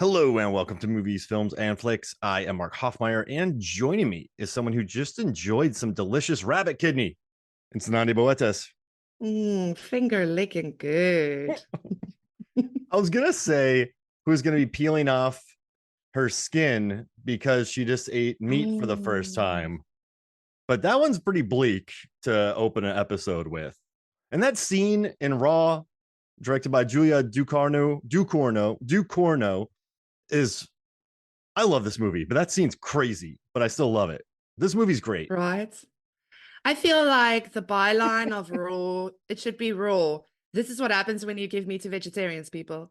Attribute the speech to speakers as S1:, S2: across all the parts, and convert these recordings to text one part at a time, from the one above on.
S1: Hello and welcome to Movies, Films, and Flicks. I am Mark Hoffmeyer, and joining me is someone who just enjoyed some delicious rabbit kidney. It's Zanandi Boetes.
S2: Finger licking good.
S1: I was gonna say who's gonna be peeling off her skin because she just ate meat for the first
S2: Mm.
S1: time, but that one's pretty bleak to open an episode with. And that scene in Raw, directed by Julia Ducournau, is I love this movie, but that scene's crazy, but I still love it. This movie's great.
S2: Right? I feel like the byline of Raw, it should be Raw. This is what happens when you give meat to vegetarians, people.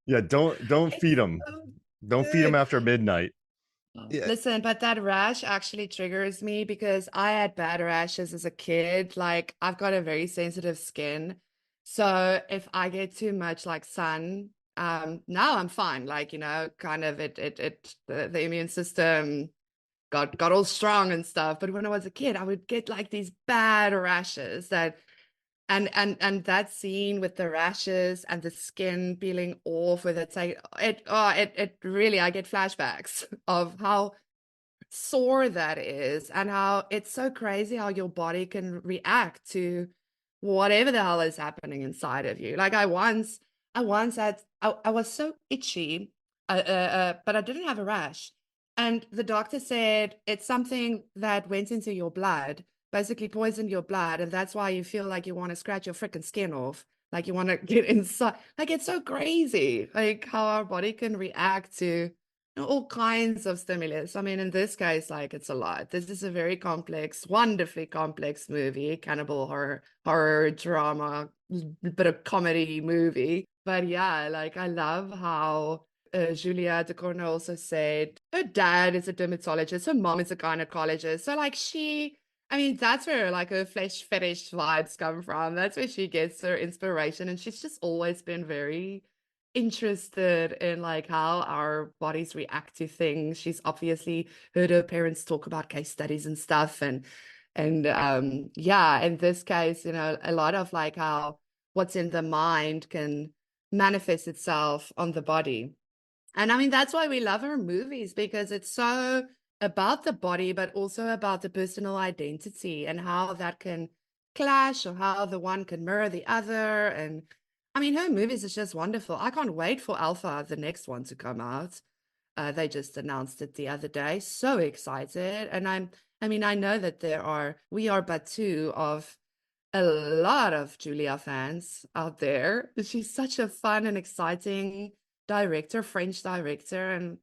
S1: Yeah, don't feed
S2: It's
S1: them.
S2: so
S1: Don't feed them
S2: good.
S1: after midnight. Yeah.
S2: Listen, but that rash actually triggers me because I had bad rashes as a kid. Like, I've got a very sensitive skin. So if I get too much like sun, now I'm fine. Like, kind of the immune system got all strong and stuff. But when I was a kid, I would get like these bad rashes that and that scene with the rashes and the skin peeling off with it really, I get flashbacks of how sore that is and how it's so crazy how your body can react to whatever the hell is happening inside of you. Like I once had I was so itchy, but I didn't have a rash. And the doctor said it's something that went into your blood, basically poisoned your blood, and that's why you feel like you want to scratch your freaking skin off, like you want to get inside. Like it's so crazy, like how our body can react to all kinds of stimulus. I mean, in this case, like it's a lot. This is a very complex, wonderfully complex movie, cannibal horror drama, bit of comedy movie. But yeah, like I love how Julia Ducournau also said her dad is a dermatologist, her mom is a gynecologist. So like I mean, that's where like her flesh fetish vibes come from. That's where she gets her inspiration. And she's just always been very interested in like how our bodies react to things. She's obviously heard her parents talk about case studies and stuff. And yeah, in this case, a lot of like how what's in the mind can manifest itself on the body. And I mean, that's why we love her movies because it's so about the body, but also about the personal identity and how that can clash or how the one can mirror the other. And I mean, her movies is just wonderful. I can't wait for Alpha, the next one, to come out. They just announced it the other day. So excited. And I mean, I know that we are but two of a lot of Julia fans out there. She's such a fun and exciting director, French director. And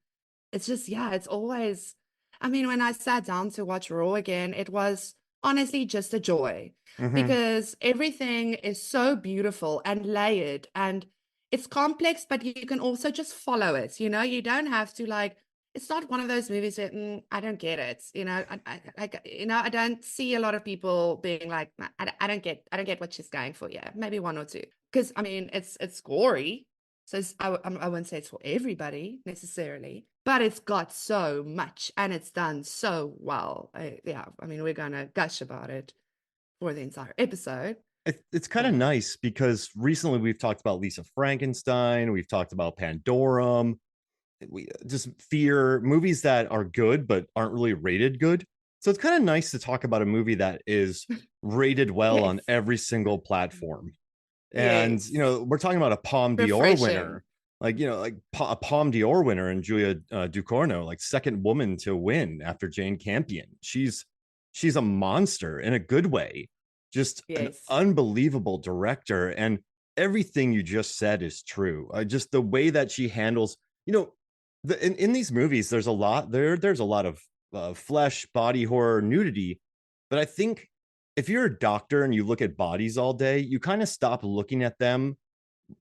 S2: it's just, yeah, it's always, I mean, when I sat down to watch Raw again, it was honestly just a joy
S1: Mhm.
S2: because everything is so beautiful and layered and it's complex, but you can also just follow it. You don't have to like, it's not one of those movies that I don't get it. I don't see a lot of people being like, I don't get what she's going for. Yeah, maybe one or two. Because I mean, it's gory, so I wouldn't say it's for everybody necessarily, but it's got so much and it's done so well. Yeah, I mean, we're gonna gush about it for the entire episode.
S1: It's kind of
S2: But
S1: nice because recently we've talked about Lisa Frankenstein, we've talked about Pandorum, we just Fear, movies that are good but aren't really rated good. So it's kind of nice to talk about a movie that is rated well on
S2: yes,
S1: every single platform. And
S2: yes,
S1: we're talking about a Palme d'Or
S2: refreshing.
S1: winner, like a Palme d'Or winner in Julia Ducournau, like second woman to win after Jane Campion. She's a monster in a good way, just an
S2: Yes,
S1: unbelievable director, and everything you just said is true. Just the way that she handles, in these movies, there's a lot of flesh, body horror, nudity, but I think if you're a doctor and you look at bodies all day, you kind of stop looking at them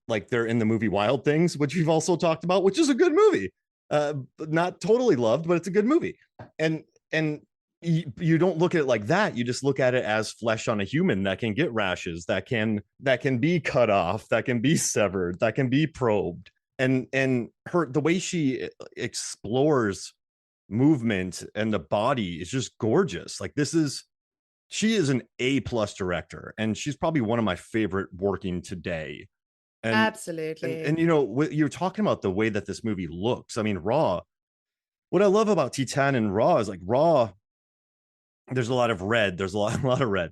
S1: like they're in the movie Wild Things, which we've also talked about, which is a good movie. Not totally loved, but it's a good movie. And you don't look at it like that. You just look at it as flesh on a human that can get rashes, that can be cut off, that can be severed, that can be probed. And her the way she explores movement and the body is just gorgeous. Like she is an A plus director, and she's probably one of my favorite working today. And
S2: Absolutely.
S1: you know, you're talking about the way that this movie looks. I mean, Raw. What I love about Titane and Raw is like Raw. There's a lot of red. There's a lot, a lot of red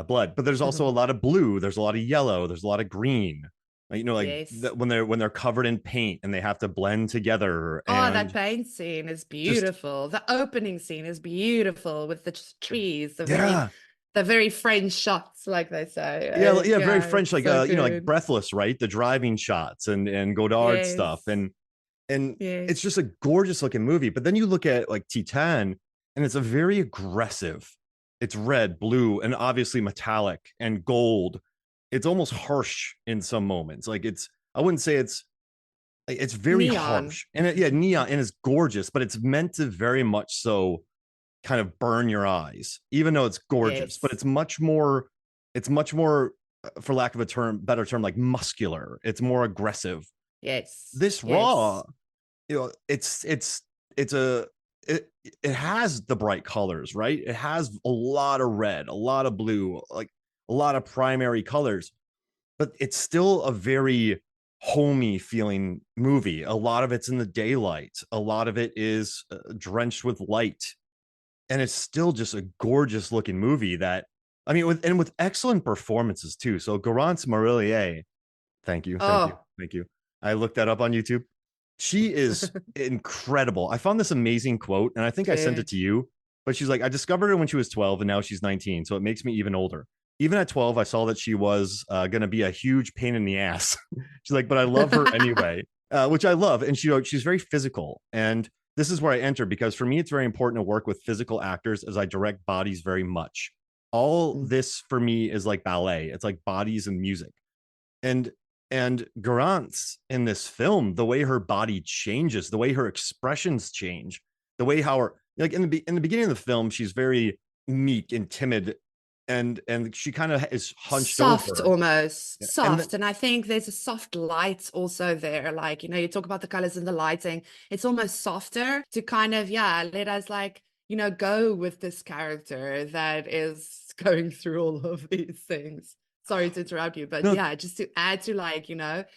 S1: blood, but there's also a lot of blue. There's a lot of yellow. There's a lot of green. You know, like
S2: Yes.
S1: when they're covered in paint and they have to blend together
S2: Oh, that
S1: and
S2: paint scene is
S1: just
S2: beautiful. The opening scene is beautiful with the trees,
S1: yeah,
S2: the very French shots, like they say.
S1: yeah, very
S2: Yeah,
S1: French,
S2: it's
S1: like
S2: so
S1: you know, like
S2: good.
S1: Breathless, right? The driving shots and Godard stuff,
S2: Yes,
S1: and it's
S2: yes,
S1: just a gorgeous looking movie. But then you look at like Titan, and it's a very aggressive. It's red, blue, and obviously metallic and gold. It's almost harsh in some moments. Like it's, I wouldn't say it's very
S2: neon.
S1: harsh, and yeah, neon, and it's gorgeous, but it's meant to very much so kind of burn your eyes, even though it's gorgeous. But
S2: Yes,
S1: it's much more, for lack of a term, better term, like muscular. It's more aggressive.
S2: yes,
S1: This Raw,
S2: yes,
S1: you know, it's a it it has the bright colors, right? It has a lot of red, a lot of blue, like a lot of primary colors, but it's still a very homey feeling movie. A lot of it's in the daylight, a lot of it is drenched with light, and it's still just a gorgeous looking movie that, I mean, with excellent performances too. So Garance Marillier, thank you, thank you,
S2: Oh,
S1: thank you. I looked that up on YouTube. She is incredible. I found this amazing quote, and I think I sent it
S2: good.
S1: to you. But she's like, I discovered her when she was 12, and now she's 19, so it makes me even older. Even at 12, I saw that she was going to be a huge pain in the ass. She's like, but I love her anyway, which I love. And she's very physical, and this is where I enter, because for me, it's very important to work with physical actors, as I direct bodies very much. All
S2: Mm.
S1: this for me is like ballet. It's like bodies and music, and Garance in this film, the way her body changes, the way her expressions change, the way how her, like in the beginning of the film, she's very meek and timid, and she kind of is hunched
S2: Soft,
S1: over,
S2: almost
S1: and then
S2: soft. And I think there's a soft light also there. Like, you talk about the colors and the lighting, it's almost softer to kind of, yeah, let us like, go with this character that is going through all of these things. Sorry to interrupt you, but
S1: no,
S2: yeah, just to add to like,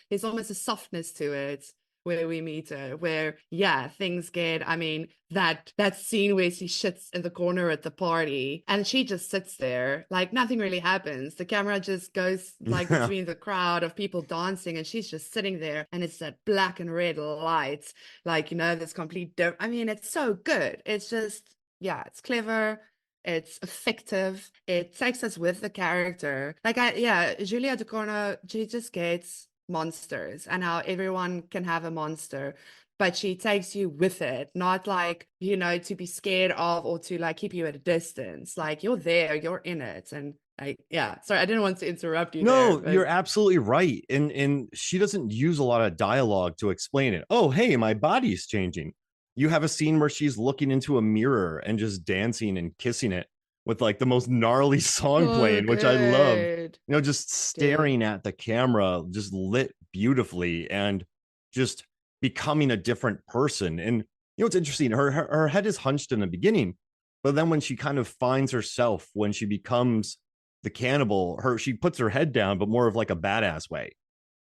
S2: there's almost a softness to it where we meet her, where yeah, things get, I mean, that scene where she sits in the corner at the party and she just sits there, like nothing really happens. The camera just goes like
S1: yeah,
S2: between the crowd of people dancing and she's just sitting there, and it's that black and red light, like, this complete I mean, it's so good. It's just, yeah, it's clever, it's effective, it takes us with the character. Like, yeah, Julia Ducournau, she just gets monsters and how everyone can have a monster, but she takes you with it, not like, to be scared of or to like keep you at a distance. Like, you're there, you're in it. And like, yeah, sorry, I didn't want to interrupt you there,
S1: no, you're
S2: but
S1: absolutely right, and she doesn't use a lot of dialogue to explain it. Oh, hey, my body's changing. You have a scene where she's looking into a mirror and just dancing and kissing it with like the most gnarly song
S2: oh,
S1: playing, which I love.
S2: good,
S1: You know, just
S2: good.
S1: staring at the camera, just lit beautifully, and just becoming a different person. And it's interesting. Her head is hunched in the beginning, but then when she kind of finds herself, when she becomes the cannibal, she puts her head down, but more of like a badass way.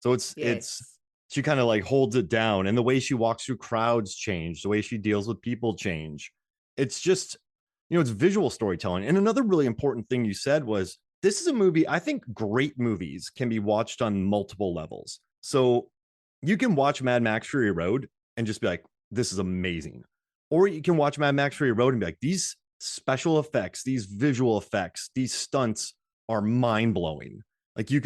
S1: So it's
S2: Yes.
S1: she kind of like holds it down, and the way she walks through crowds change, the way she deals with people change. It's just, it's visual storytelling. And another really important thing you said was, this is a movie, I think great movies can be watched on multiple levels. So you can watch Mad Max Fury Road and just be like, this is amazing. Or you can watch Mad Max Fury Road and be like, these special effects, these visual effects, these stunts are mind blowing. Like
S2: Yeah.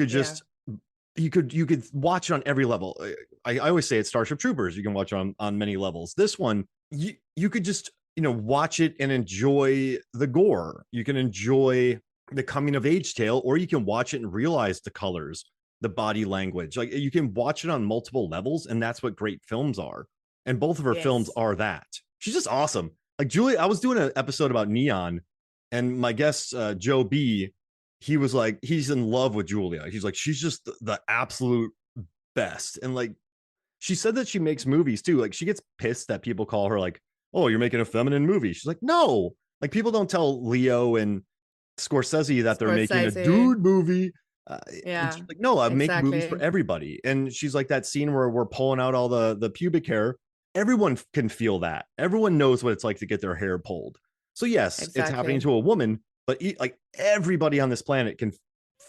S1: you could watch it on every level. I always say it's Starship Troopers. You can watch it on many levels. This one, you could just watch it and enjoy the gore. You can enjoy the coming of age tale, or you can watch it and realize the colors, the body language. Like, you can watch it on multiple levels, and that's what great films are. And both of her films
S2: Yes.
S1: are that. She's just awesome. Like Julie, I was doing an episode about Neon, and my guest Joe B, he was like, he's in love with Julia. He's like, she's just the absolute best. And like, she said that she makes movies too. Like, she gets pissed that people call her like, oh, you're making a feminine movie. She's like, no, like, people don't tell Leo and Scorsese that they're making a
S2: Scorsese.
S1: dude movie. And she's
S2: Yeah,
S1: like, no, I make movies for
S2: exactly.
S1: everybody. And she's like, that scene where we're pulling out all the pubic hair, everyone can feel that. Everyone knows what it's like to get their hair pulled. So yes, it's happening
S2: Exactly.
S1: to a woman, but like everybody on this planet can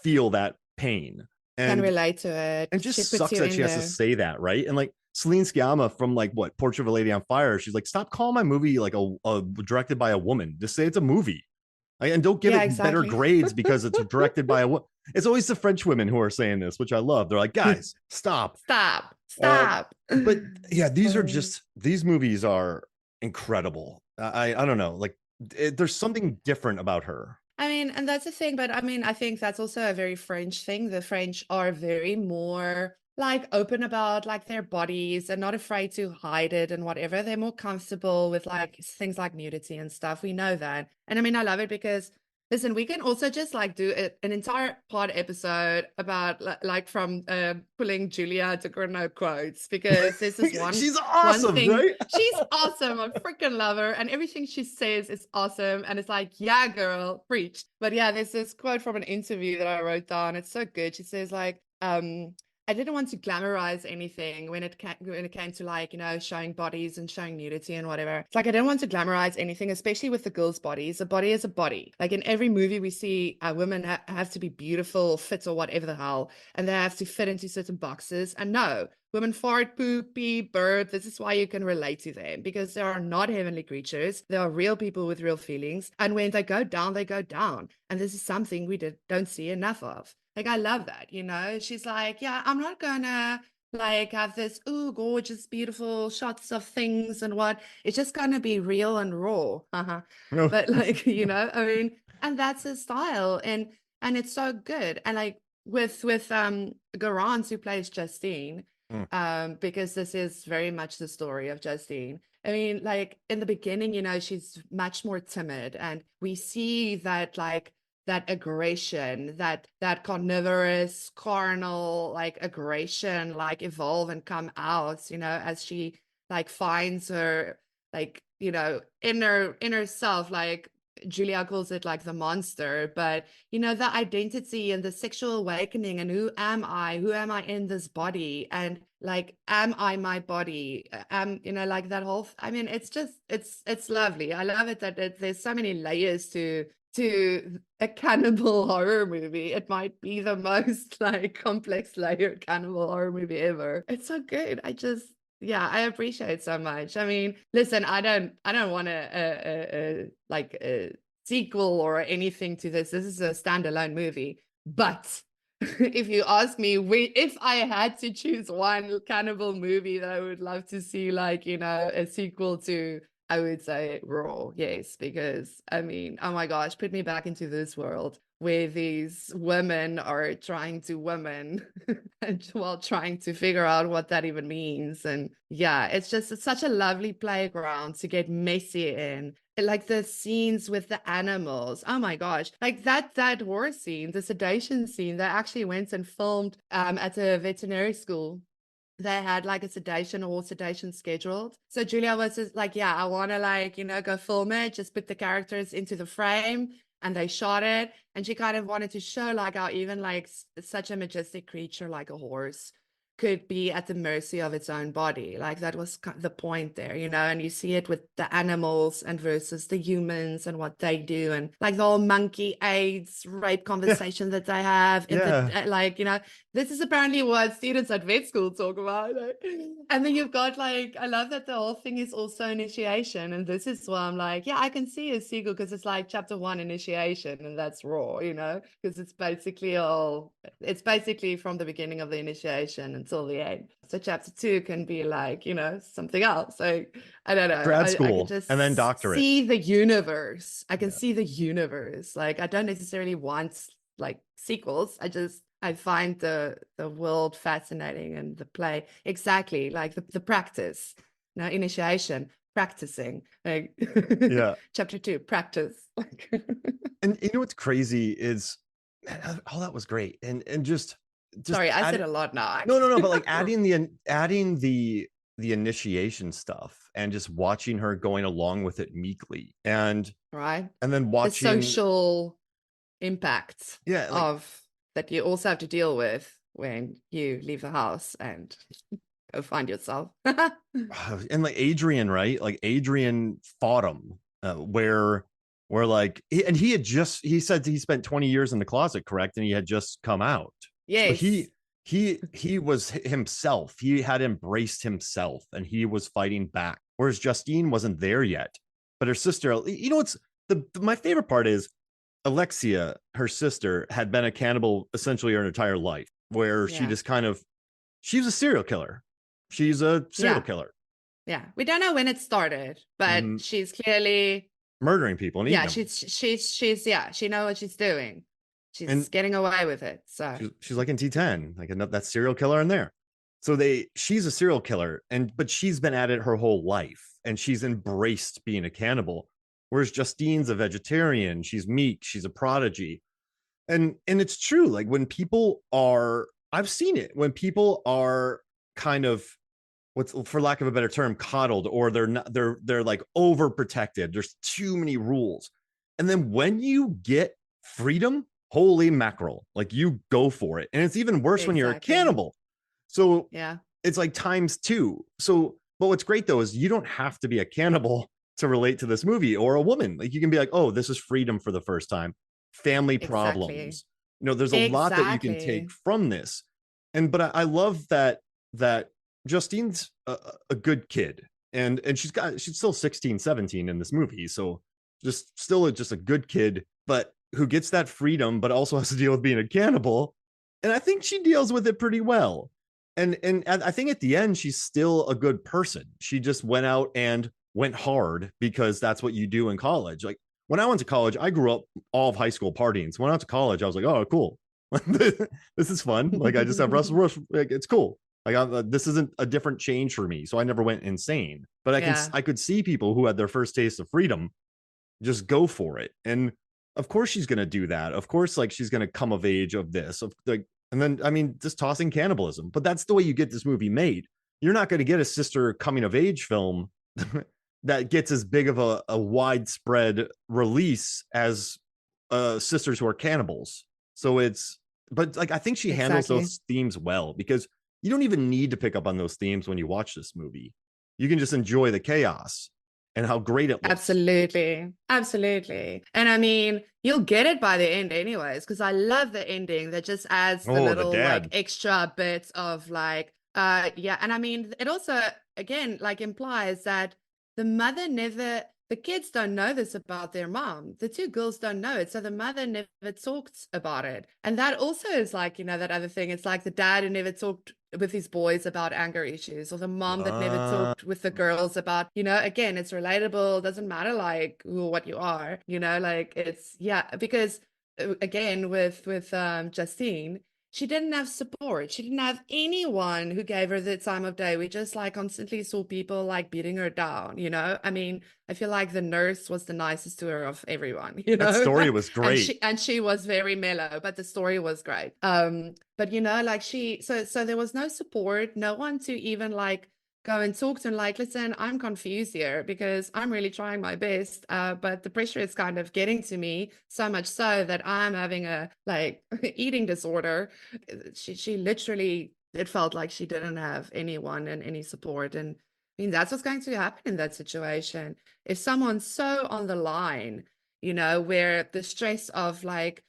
S1: feel that pain.
S2: Can
S1: And
S2: relate to it.
S1: it
S2: She
S1: just
S2: puts
S1: sucks
S2: you
S1: that
S2: in
S1: she has to
S2: there.
S1: say that, right? And like Celine Sciamma from like what Portrait of a Lady on Fire, she's like, stop calling my movie like a directed by a woman. Just say it's a movie. And don't give
S2: Yeah,
S1: it better
S2: exactly.
S1: grades because it's directed by a woman. It's always the French women who are saying this, which I love. They're like, guys, stop.
S2: Stop.
S1: Uh,
S2: Stop.
S1: but yeah,
S2: Um,
S1: these movies are incredible. I don't know, like there's something different about her.
S2: I mean, and that's the thing, but I mean, I think that's also a very French thing. The French are very more like open about like their bodies and not afraid to hide it and whatever. They're more comfortable with like things like nudity and stuff. We know that. And I mean, I love it because listen, we can also just like do an entire pod episode about like from pulling Julia Ducournau quotes because this is
S1: She's
S2: one
S1: awesome,
S2: thing.
S1: right?
S2: She's awesome. I freaking love her. And everything she says is awesome. And it's like, yeah, girl, preach. But yeah, there's this quote from an interview that I wrote down. It's so good. She says, like, I didn't want to glamorize anything when it came to like, you know, showing bodies and showing nudity and whatever. It's like I didn't want to glamorize anything, especially with the girls' bodies. A body is a body. Like in every movie we see, women have to be beautiful, fit, or whatever the hell, and they have to fit into certain boxes. And no, women fart, poop, pee, burp. This is why you can relate to them because they are not heavenly creatures. They are real people with real feelings. And when they go down, they go down. And this is something we don't see enough of. Like, I love that, you know? She's like, yeah, I'm not gonna like have this, ooh, gorgeous, beautiful shots of things and what. It's just gonna be real and raw.
S1: No.
S2: But like, you know, I mean, and that's his style. And it's so good. And like with Garance who plays Justine,
S1: Mm.
S2: because this is very much the story of Justine. I mean, like in the beginning, you know, she's much more timid, and we see that like that aggression, that carnivorous, carnal, like aggression, like evolve and come out, you know, as she like finds her, like, you know, inner self, like Julia calls it like the monster, but you know, the identity and the sexual awakening and who am I? Who am I in this body? And like, am I my body? You know, like that whole, I mean, it's just, it's lovely. I love it that there's so many layers to a cannibal horror movie. It might be the most like complex layered cannibal horror movie ever. It's so good. Yeah, I appreciate it so much. I mean, listen, I don't want like a sequel or anything to this. This is a standalone movie. But if you ask me, if I had to choose one cannibal movie that I would love to see, like, you know, a sequel to, I would say Raw, yes, because I mean, oh my gosh, put me back into this world where these women are trying to women and while trying to figure out what that even means. And yeah, it's such a lovely playground to get messy in. Like the scenes with the animals. Oh my gosh. Like that horse scene, the sedation scene, they actually went and filmed at a veterinary school. They had like a sedation or sedation scheduled. So Julia was just like, yeah, I want to like, you know, go film it, just put the characters into the frame. And they shot it. And she kind of wanted to show like how even like such a majestic creature like a horse could be at the mercy of its own body. Like that was the point there, you know, and you see it with the animals and versus the humans and what they do. And like the whole monkey AIDS rape
S1: Yeah.
S2: conversation that they have in the,
S1: Yeah.
S2: like, you know, this is apparently what students at vet school talk about. And then you've got like, I love that the whole thing is also initiation. And this is why I'm like, yeah, I can see a sequel because it's like chapter 1 initiation and that's raw, you know, because it's basically from the beginning of the initiation until the end. So chapter 2 can be like, you know, something else. So I don't know.
S1: Grad
S2: I can
S1: school and then
S2: just
S1: doctorate.
S2: see the universe. I can
S1: Yeah.
S2: see the universe. Like I don't necessarily want like sequels. I find the world fascinating and the play exactly like the practice. Now initiation, practicing. Like
S1: Yeah.
S2: chapter 2, practice.
S1: And you know what's crazy is, man, all that was great. And just
S2: Sorry, I said
S1: add
S2: a lot now.
S1: no, but like adding the initiation stuff and just watching her going along with it meekly. And
S2: Right?
S1: then
S2: The
S1: watching,
S2: social impact
S1: yeah, like
S2: of. that you also have to deal with when you leave the house and go find yourself.
S1: And like Adrian, right? Like Adrian fought him, where like, and he said he spent 20 years in the closet, correct? And he had just come out. So
S2: Yes.
S1: he was himself. He had embraced himself and he was fighting back. Whereas Justine wasn't there yet. But her sister, it's my favorite part is Alexia, her sister, had been a cannibal essentially her entire life, where she
S2: Yeah.
S1: just she's a serial killer. She's a serial
S2: Yeah.
S1: killer.
S2: Yeah. We don't know when it started, but
S1: Mhm.
S2: she's clearly,
S1: Murdering people and eating
S2: yeah,
S1: them.
S2: yeah, she knows what she's doing. She's
S1: And
S2: getting away with it. So
S1: she's like in T10, like that serial killer in there. So she's a serial killer, but she's been at it her whole life, and she's embraced being a cannibal. Whereas Justine's a vegetarian, she's meek, she's a prodigy, and it's true. Like when people are, I've seen it when people are kind of, what's, for lack of a better term, coddled, or they're not, they're like overprotected. There's too many rules, and then when you get freedom, holy mackerel, like you go for it. And it's even worse when you're a
S2: exactly.
S1: cannibal. So
S2: Yeah.
S1: it's like times two. So, but what's great though is you don't have to be a cannibal to relate to this movie, or a woman. Like you can be like, oh, this is freedom for the first time, family
S2: Exactly.
S1: problems. There's a lot that you can take
S2: Exactly.
S1: from this. But I love that Justine's a good kid, and she's still 16, 17 in this movie. So just still just a good kid, but who gets that freedom, but also has to deal with being a cannibal. And I think she deals with it pretty well. And I think at the end, she's still a good person. She just went out and went hard because that's what you do in college. Like when I went to college, I grew up all of high school partying. So when I went to college, I was like, oh, cool. This is fun. Like I just have Russ, like, it's cool. Like this isn't a different change for me. So I never went insane, but
S2: Yeah.
S1: I could see people who had their first taste of freedom just go for it. And of course she's going to do that. Of course, like she's going to come of age of this, of like, and then, I mean, just tossing cannibalism, but that's the way you get this movie made. You're not going to get a sister coming of age film that gets as big of a widespread release as sisters who are cannibals. So but like, I think she handles
S2: Exactly.
S1: those themes well, because you don't even need to pick up on those themes when you watch this movie. You can just enjoy the chaos and how great it looks.
S2: Absolutely. Absolutely. And I mean, you'll get it by the end anyways, because I love the ending that just adds the
S1: Oh, the
S2: little like
S1: dad.
S2: extra bits of like yeah, and I mean it also again like implies that the mother never the kids don't know this about their mom. The two girls don't know it. So the mother never talked about it. And that also is like, that other thing. It's like the dad who never talked with his boys about anger issues, or the mom that never
S1: Uh,
S2: talked with the girls about, again, it's relatable. It doesn't matter like who or what you are, like it's, yeah, because again, with Justine, she didn't have support. She didn't have anyone who gave her the time of day. We just like constantly saw people like beating her down, I mean, I feel like the nurse was the nicest to her of everyone,
S1: that story was
S2: and
S1: great.
S2: she was very mellow, but the story was great. But like so there was no support, no one to even like go and talk to and like, listen, I'm confused here because I'm really trying my best, but the pressure is kind of getting to me so much so that I'm having a like eating disorder. She literally, it felt like she didn't have anyone and any support. And I mean, that's what's going to happen in that situation. If someone's so on the line, where the stress of like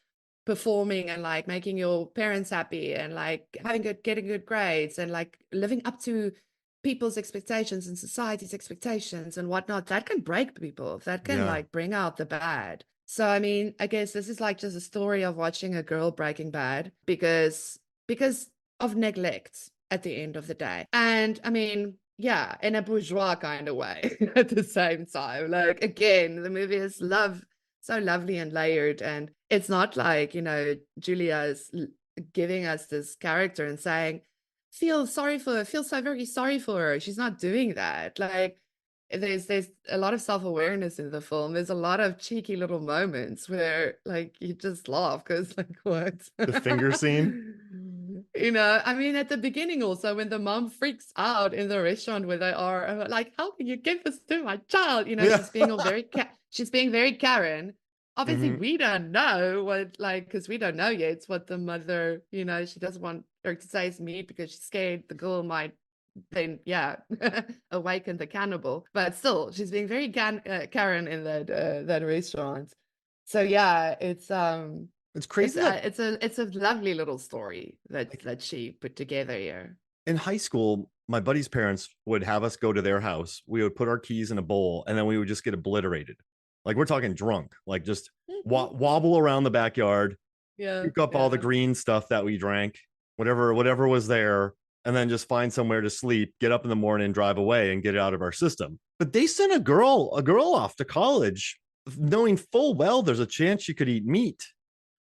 S2: performing and like making your parents happy and like getting good grades and like living up to people's expectations and society's expectations and whatnot, that can break people. That can
S1: Yeah.
S2: like bring out the bad. So I mean, I guess this is like just a story of watching a girl breaking bad because of neglect at the end of the day. And I mean, yeah, in a bourgeois kind of way at the same time. Like again, the movie is so lovely and layered, and it's not like, Julia is giving us this character and saying, feel sorry for her, feel so very sorry for her. She's not doing that. Like there's a lot of self-awareness in the film. There's a lot of cheeky little moments where like you just laugh because like what?
S1: The finger scene.
S2: I mean, at the beginning also when the mom freaks out in the restaurant where they are, I'm like, how can you give this to my child?
S1: Yeah.
S2: She's being all very she's being very Karen. obviously
S1: Mhm.
S2: we don't know what, like, because we don't know yet what the mother, she doesn't want her to say it's meat because she's scared the girl might then, yeah, awaken the cannibal. But still, she's being very Karen in that restaurant. So yeah,
S1: It's crazy that
S2: it's a lovely little story that
S1: like
S2: she put together here.
S1: in high school, my buddy's parents would have us go to their house. We would put our keys in a bowl and then we would just get obliterated. Like we're talking drunk, like just wobble around the backyard,
S2: Yeah,
S1: pick up all the
S2: yeah.
S1: green stuff that we drank, whatever was there, and then just find somewhere to sleep, get up in the morning, drive away, and get it out of our system. But they sent a girl off to college, knowing full well there's a chance she could eat meat.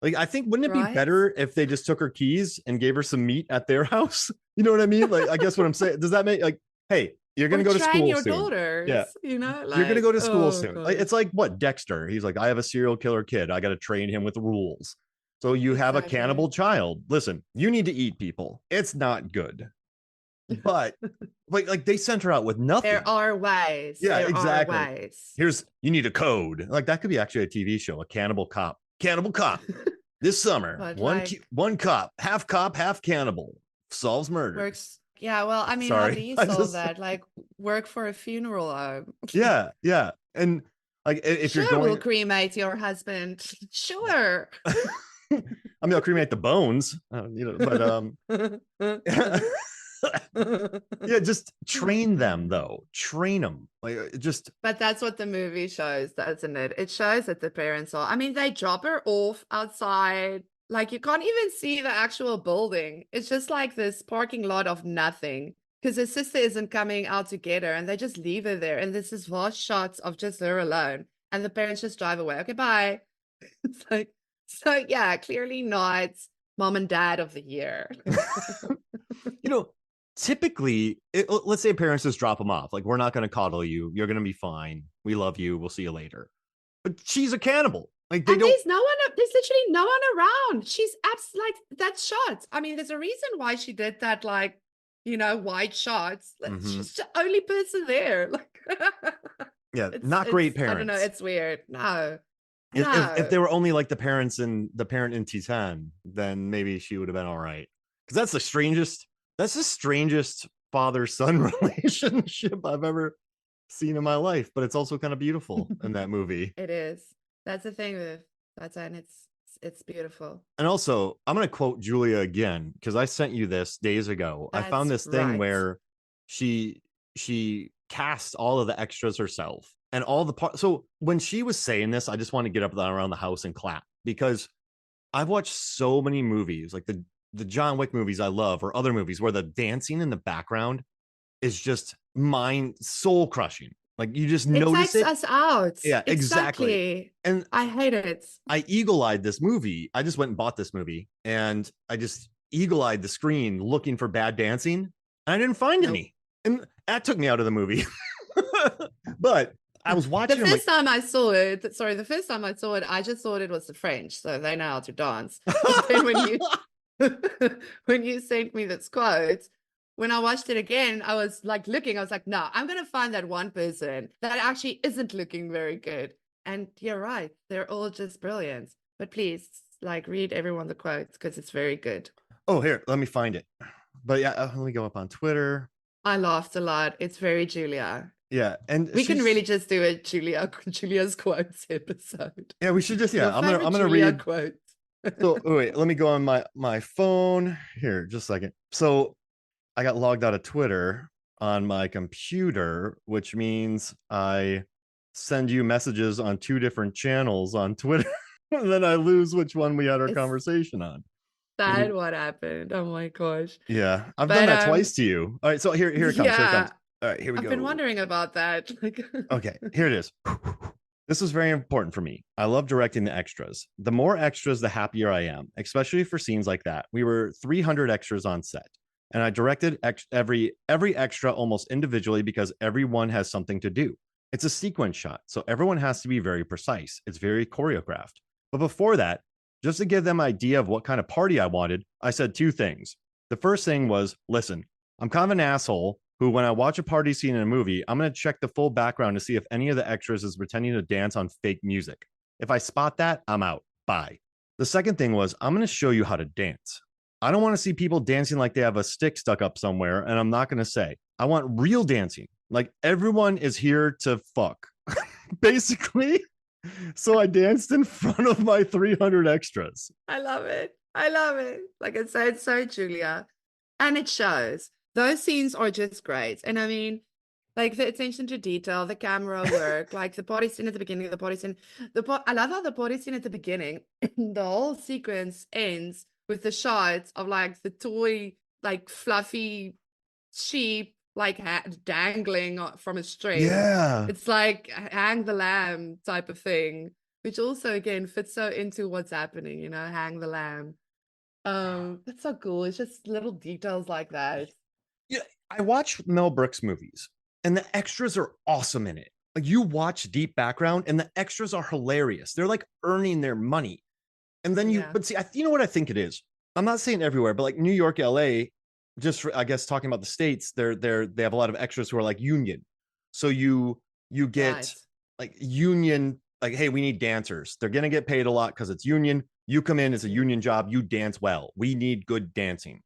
S1: Like, I think, wouldn't it be
S2: Right?
S1: better if they just took her keys and gave her some meat at their house? You know what I mean? Like, I guess what I'm saying, does that make like, hey, you're
S2: Or
S1: gonna go to
S2: train
S1: school
S2: your
S1: soon. Yeah,
S2: daughters,
S1: you're gonna go
S2: like,
S1: to school
S2: oh
S1: soon. Like,
S2: God,
S1: it's like what Dexter. He's like, I have a serial killer kid. I got to train him with rules. So you have a
S2: exactly.
S1: cannibal child. Listen, you need to eat people. It's not good. But like they sent her out with
S2: There
S1: nothing.
S2: are ways.
S1: Yeah,
S2: There are
S1: exactly.
S2: ways.
S1: Here's you need a code. Like that could be actually a TV show, a cannibal cop. Cannibal cop. This summer,
S2: But
S1: one
S2: like
S1: cop, half cannibal, solves murders.
S2: works. Yeah, well, I mean, how
S1: Sorry,
S2: do you
S1: I
S2: solve
S1: just
S2: that? Like work for a funeral home.
S1: yeah, yeah, and like if you're
S2: Sure, we'll
S1: going,
S2: cremate your husband. Sure.
S1: I mean, I'll cremate the bones, but yeah, just train them though, train them, like just
S2: But that's what the movie shows, doesn't it? It shows that the parents are, I mean, they drop her off outside. Like you can't even see the actual building. It's just like this parking lot of nothing because her sister isn't coming out to get her and they just leave her there. And there's this vast shots of just her alone. And the parents just drive away. Okay, bye. It's like, so yeah, clearly not mom and dad of the year.
S1: you know, typically, let's say parents just drop them off. Like, we're not going to coddle you. You're going to be fine. We love you. We'll see you later. But she's a cannibal. Like, they
S2: And
S1: don't.
S2: there's literally no one around. She's like that shot. I mean, there's a reason why she did that, like, wide shots. Like,
S1: Mhm.
S2: she's the only person there. Like,
S1: Yeah, not great
S2: I don't know,
S1: parents.
S2: it's weird. No,
S1: If
S2: no.
S1: they were only like the parents in the parent in Titane, then maybe she would have been all right. Because that's the strangest. That's the strangest father son relationship I've ever seen in my life. But it's also kind of beautiful in that movie.
S2: It is. That's the thing with that's and it's beautiful.
S1: And also, I'm going to quote Julia again because I sent you this days ago. I found
S2: That's
S1: this thing
S2: right.
S1: where she cast all of the extras herself and all the parts. So when she was saying this, I just want to get up around the house and clap because I've watched so many movies, like the John Wick movies I love, or other movies where the dancing in the background is just mind soul crushing. Like you just
S2: It
S1: notice
S2: takes
S1: it.
S2: us out.
S1: Yeah, exactly.
S2: Exactly.
S1: And
S2: I hate it.
S1: I eagle-eyed this movie. I just went and bought this movie and I just eagle-eyed the screen looking for bad dancing and I didn't find
S2: Nope.
S1: any. And that took me out of the movie. But I was
S2: The
S1: watching, I'm like,
S2: first time I saw it, sorry, the first time I saw it, I just thought it was the French, so they know how to dance. But then when you sent me this quote, when I watched it again, I was like looking, I was like, no, I'm gonna find that one person that actually isn't looking very good. And you're right, they're all just brilliant. But please, like, read everyone the quotes because it's very good.
S1: oh, here, let me find it. But yeah, let me go up on Twitter.
S2: I laughed a lot. It's very Julia.
S1: Yeah, and
S2: We can really
S1: she's
S2: just do a Julia's quotes episode.
S1: yeah, we should just
S2: Your
S1: yeah, I'm
S2: favorite
S1: gonna
S2: Julia
S1: read.
S2: quote.
S1: So wait, let me go on my phone here, just a second. So I got logged out of Twitter on my computer, which means I send you messages on two different channels on Twitter, and then I lose which one we had our
S2: It's
S1: conversation on.
S2: sad what happened. Oh my gosh.
S1: Yeah, I've done
S2: But
S1: that twice to you. All right, so here it comes. Here it
S2: yeah,
S1: comes. All right, here we
S2: I've been
S1: go.
S2: wondering about that. Like
S1: Okay, here it is. This was very important for me. I love directing the extras. The more extras, the happier I am, especially for scenes like that. We were 300 extras on set, and I directed every extra almost individually because everyone has something to do. It's a sequence shot, so everyone has to be very precise. It's very choreographed. But before that, just to give them an idea of what kind of party I wanted, I said two things. The first thing was, listen, I'm kind of an asshole who, when I watch a party scene in a movie, I'm going to check the full background to see if any of the extras is pretending to dance on fake music. If I spot that, I'm out. Bye. The second thing was, I'm going to show you how to dance. I don't want to see people dancing like they have a stick stuck up somewhere. And I'm not going to say, I want real dancing. Like everyone is here to fuck, basically. So I danced in front of my 300 extras.
S2: I love it. I love it. Like it's so Julia. And it shows. Those scenes are just great. And I mean, like the attention to detail, the camera work, like the party scene at the beginning, the party scene, I love how the party scene at the beginning, the whole sequence ends with the shots of like the toy, like fluffy sheep, like dangling from a string.
S1: Yeah.
S2: It's like hang the lamb type of thing, which also again fits so into what's happening, you know, hang the lamb. That's so cool. It's just little details like that.
S1: Yeah. I watch Mel Brooks movies and the extras are awesome in it. Like you watch Deep Background and the extras are hilarious. They're like earning their money. And then
S2: Yeah.
S1: but see, you know what I think it is? I'm not saying everywhere, but like New York, LA, just for, I guess talking about the states, they have a lot of extras who are like union. So you get
S2: Right.
S1: like union, like, hey, we need dancers. They're gonna get paid a lot because it's union. You come in as a union job, you dance well. We need good dancing.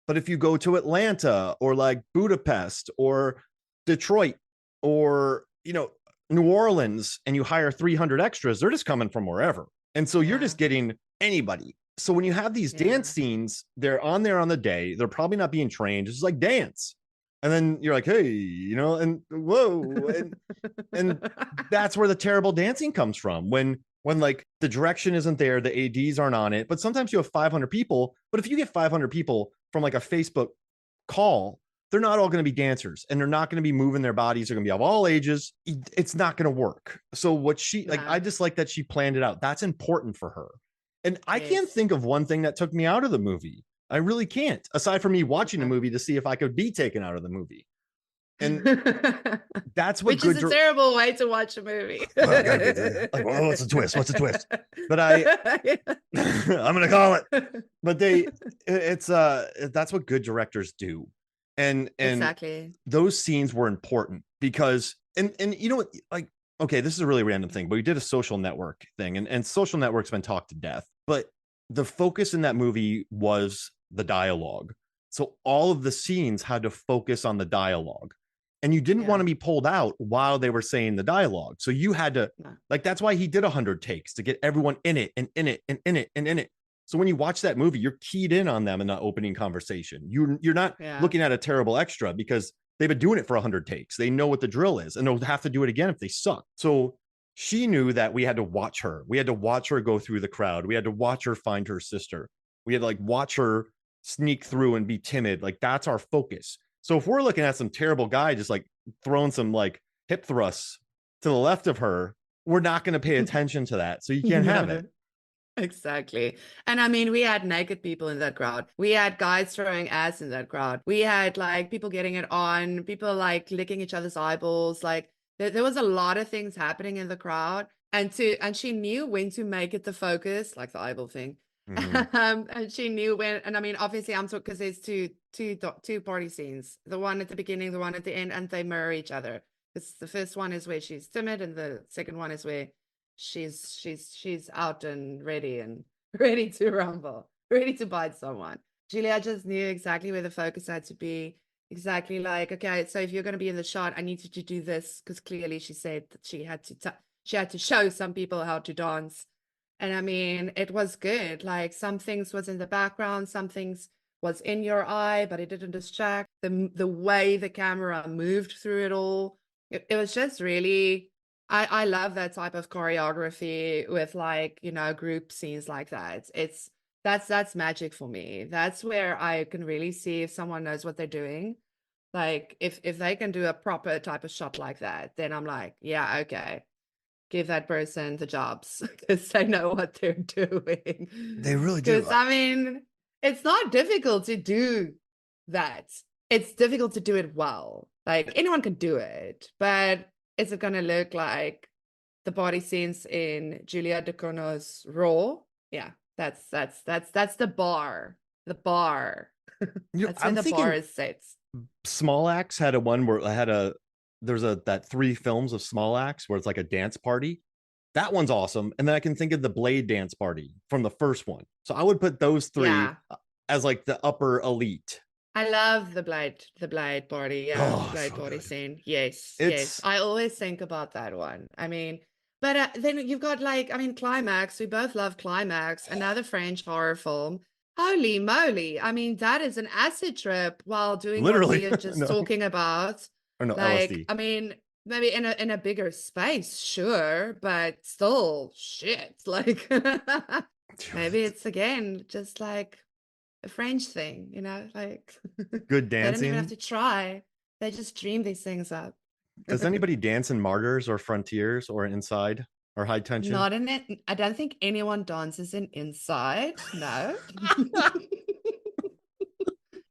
S1: But if you go to Atlanta or like Budapest or Detroit or, you know, New Orleans and you hire 300 extras, they're just coming from wherever. And so you're
S2: Yeah.
S1: just getting anybody. So when you have these
S2: Yeah.
S1: dance scenes, they're on there on the day, they're probably not being trained, it's just like dance. And then you're like, hey, you know, and whoa, and that's where the terrible dancing comes from. When like the direction isn't there, the ads aren't on it, but sometimes you have 500 people. But if you get 500 people from like a Facebook call, they're not all going to be dancers and they're not going to be moving their bodies. They're going to be of all ages. It's not going to work. So what she like, I
S2: No.
S1: just like that she planned it out. That's important for her. And I can't
S2: Yes.
S1: think of one thing that took me out of the movie. I really can't, aside from me watching the movie to see if I could be taken out of the movie. And that's what
S2: Which is
S1: good
S2: a terrible way to watch a movie.
S1: well, I gotta get to like, well, what's the twist? What's the twist? But I'm gonna call it. But it's that's what good directors do. And
S2: Exactly.
S1: those scenes were important because and you know what, like, okay, this is a really random thing, but we did a Social Network thing, and Social Network's been talked to death. But the focus in that movie was the dialogue. So all of the scenes had to focus on the dialogue. And you didn't want
S2: Yeah.
S1: to be pulled out while they were saying the dialogue. So you had to,
S2: No.
S1: like, that's why he did 100 takes to get everyone in it and in it and in it and in it. So when you watch that movie, you're keyed in on them in the opening conversation. You're not
S2: Yeah.
S1: looking at a terrible extra because they've been doing it for 100 takes. They know what the drill is and they'll have to do it again if they suck. So she knew that we had to watch her. We had to watch her go through the crowd. We had to watch her find her sister. We had to like watch her sneak through and be timid. Like that's our focus. So if we're looking at some terrible guy just like throwing some like hip thrusts to the left of her, we're not going to pay attention to that. So you can't have it.
S2: Exactly. And I mean, we had naked people in that crowd. We had guys throwing ass in that crowd. We had like people getting it on, people like licking each other's eyeballs. Like there was a lot of things happening in the crowd. And she knew when to make it the focus, like the eyeball thing. And she knew when, and I mean, obviously I'm talking because there's two party scenes, the one at the beginning, the one at the end, and they mirror each other. It's the first one is where she's timid, and the second one is where she's out and ready to rumble, ready to bite someone. Julia just knew exactly where the focus had to be. Exactly, like, okay, so if you're going to be in the shot, I need you to do this, because clearly she said that she had to show some people how to dance. And I mean, it was good. Like some things was in the background, some things was in your eye, but it didn't distract. The way the camera moved through it all, it was just really, I love that type of choreography with like, you know, group scenes like that. That's magic for me. That's where I can really see if someone knows what they're doing. Like if they can do a proper type of shot like that, then I'm like, yeah, okay, give that person the jobs because they know what they're doing.
S1: They really do.
S2: Because I mean, it's not difficult to do that. It's difficult to do it well. Like anyone can do it, but is it going to look like the body scenes in Julia Ducournau's Raw? Yeah, that's the bar. The bar.
S1: You know,
S2: That's
S1: I'm
S2: when the bar
S1: thinking
S2: is set.
S1: Small Axe had a one where I had a there's a that 3 films of Small Axe where it's like a dance party. That one's awesome. And then I can think of the Blade dance party from the first one. So I would put those three
S2: Yeah.
S1: as like the upper elite.
S2: I love the Blade party. Yeah,
S1: Oh,
S2: Blade
S1: so
S2: party
S1: good.
S2: scene. Yes, yes.
S1: It's
S2: I always think about that one. I mean, but then you've got like, I mean, Climax. We both love Climax, another French horror film. Holy moly. I mean, that is an acid trip while doing what
S1: literally
S2: we are just
S1: no,
S2: talking about.
S1: or no
S2: Like,
S1: LSD.
S2: I mean, maybe in a bigger space, sure, but still shit. Like maybe it's again just like a French thing, like
S1: Good
S2: they don't even have
S1: dancing.
S2: to try. They just dream these things up.
S1: Does anybody dance in Martyrs or Frontiers or Inside or High Tension?
S2: Not in it. I don't think anyone dances in Inside. No.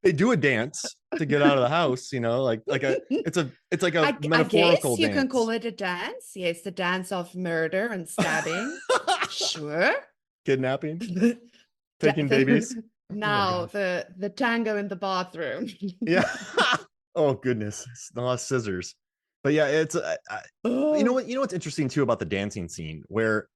S1: They do a dance to get out of the house, it's like a
S2: I
S1: metaphorical
S2: guess you can call
S1: dance.
S2: it a dance. Yes, the dance of murder and stabbing. Sure.
S1: Kidnapping, taking babies.
S2: The,
S1: Oh my
S2: now
S1: gosh.
S2: the tango in the bathroom.
S1: Yeah. Oh goodness, it's a lot of scissors. But yeah, it's
S2: Oh,
S1: you know what's interesting too about the dancing scene where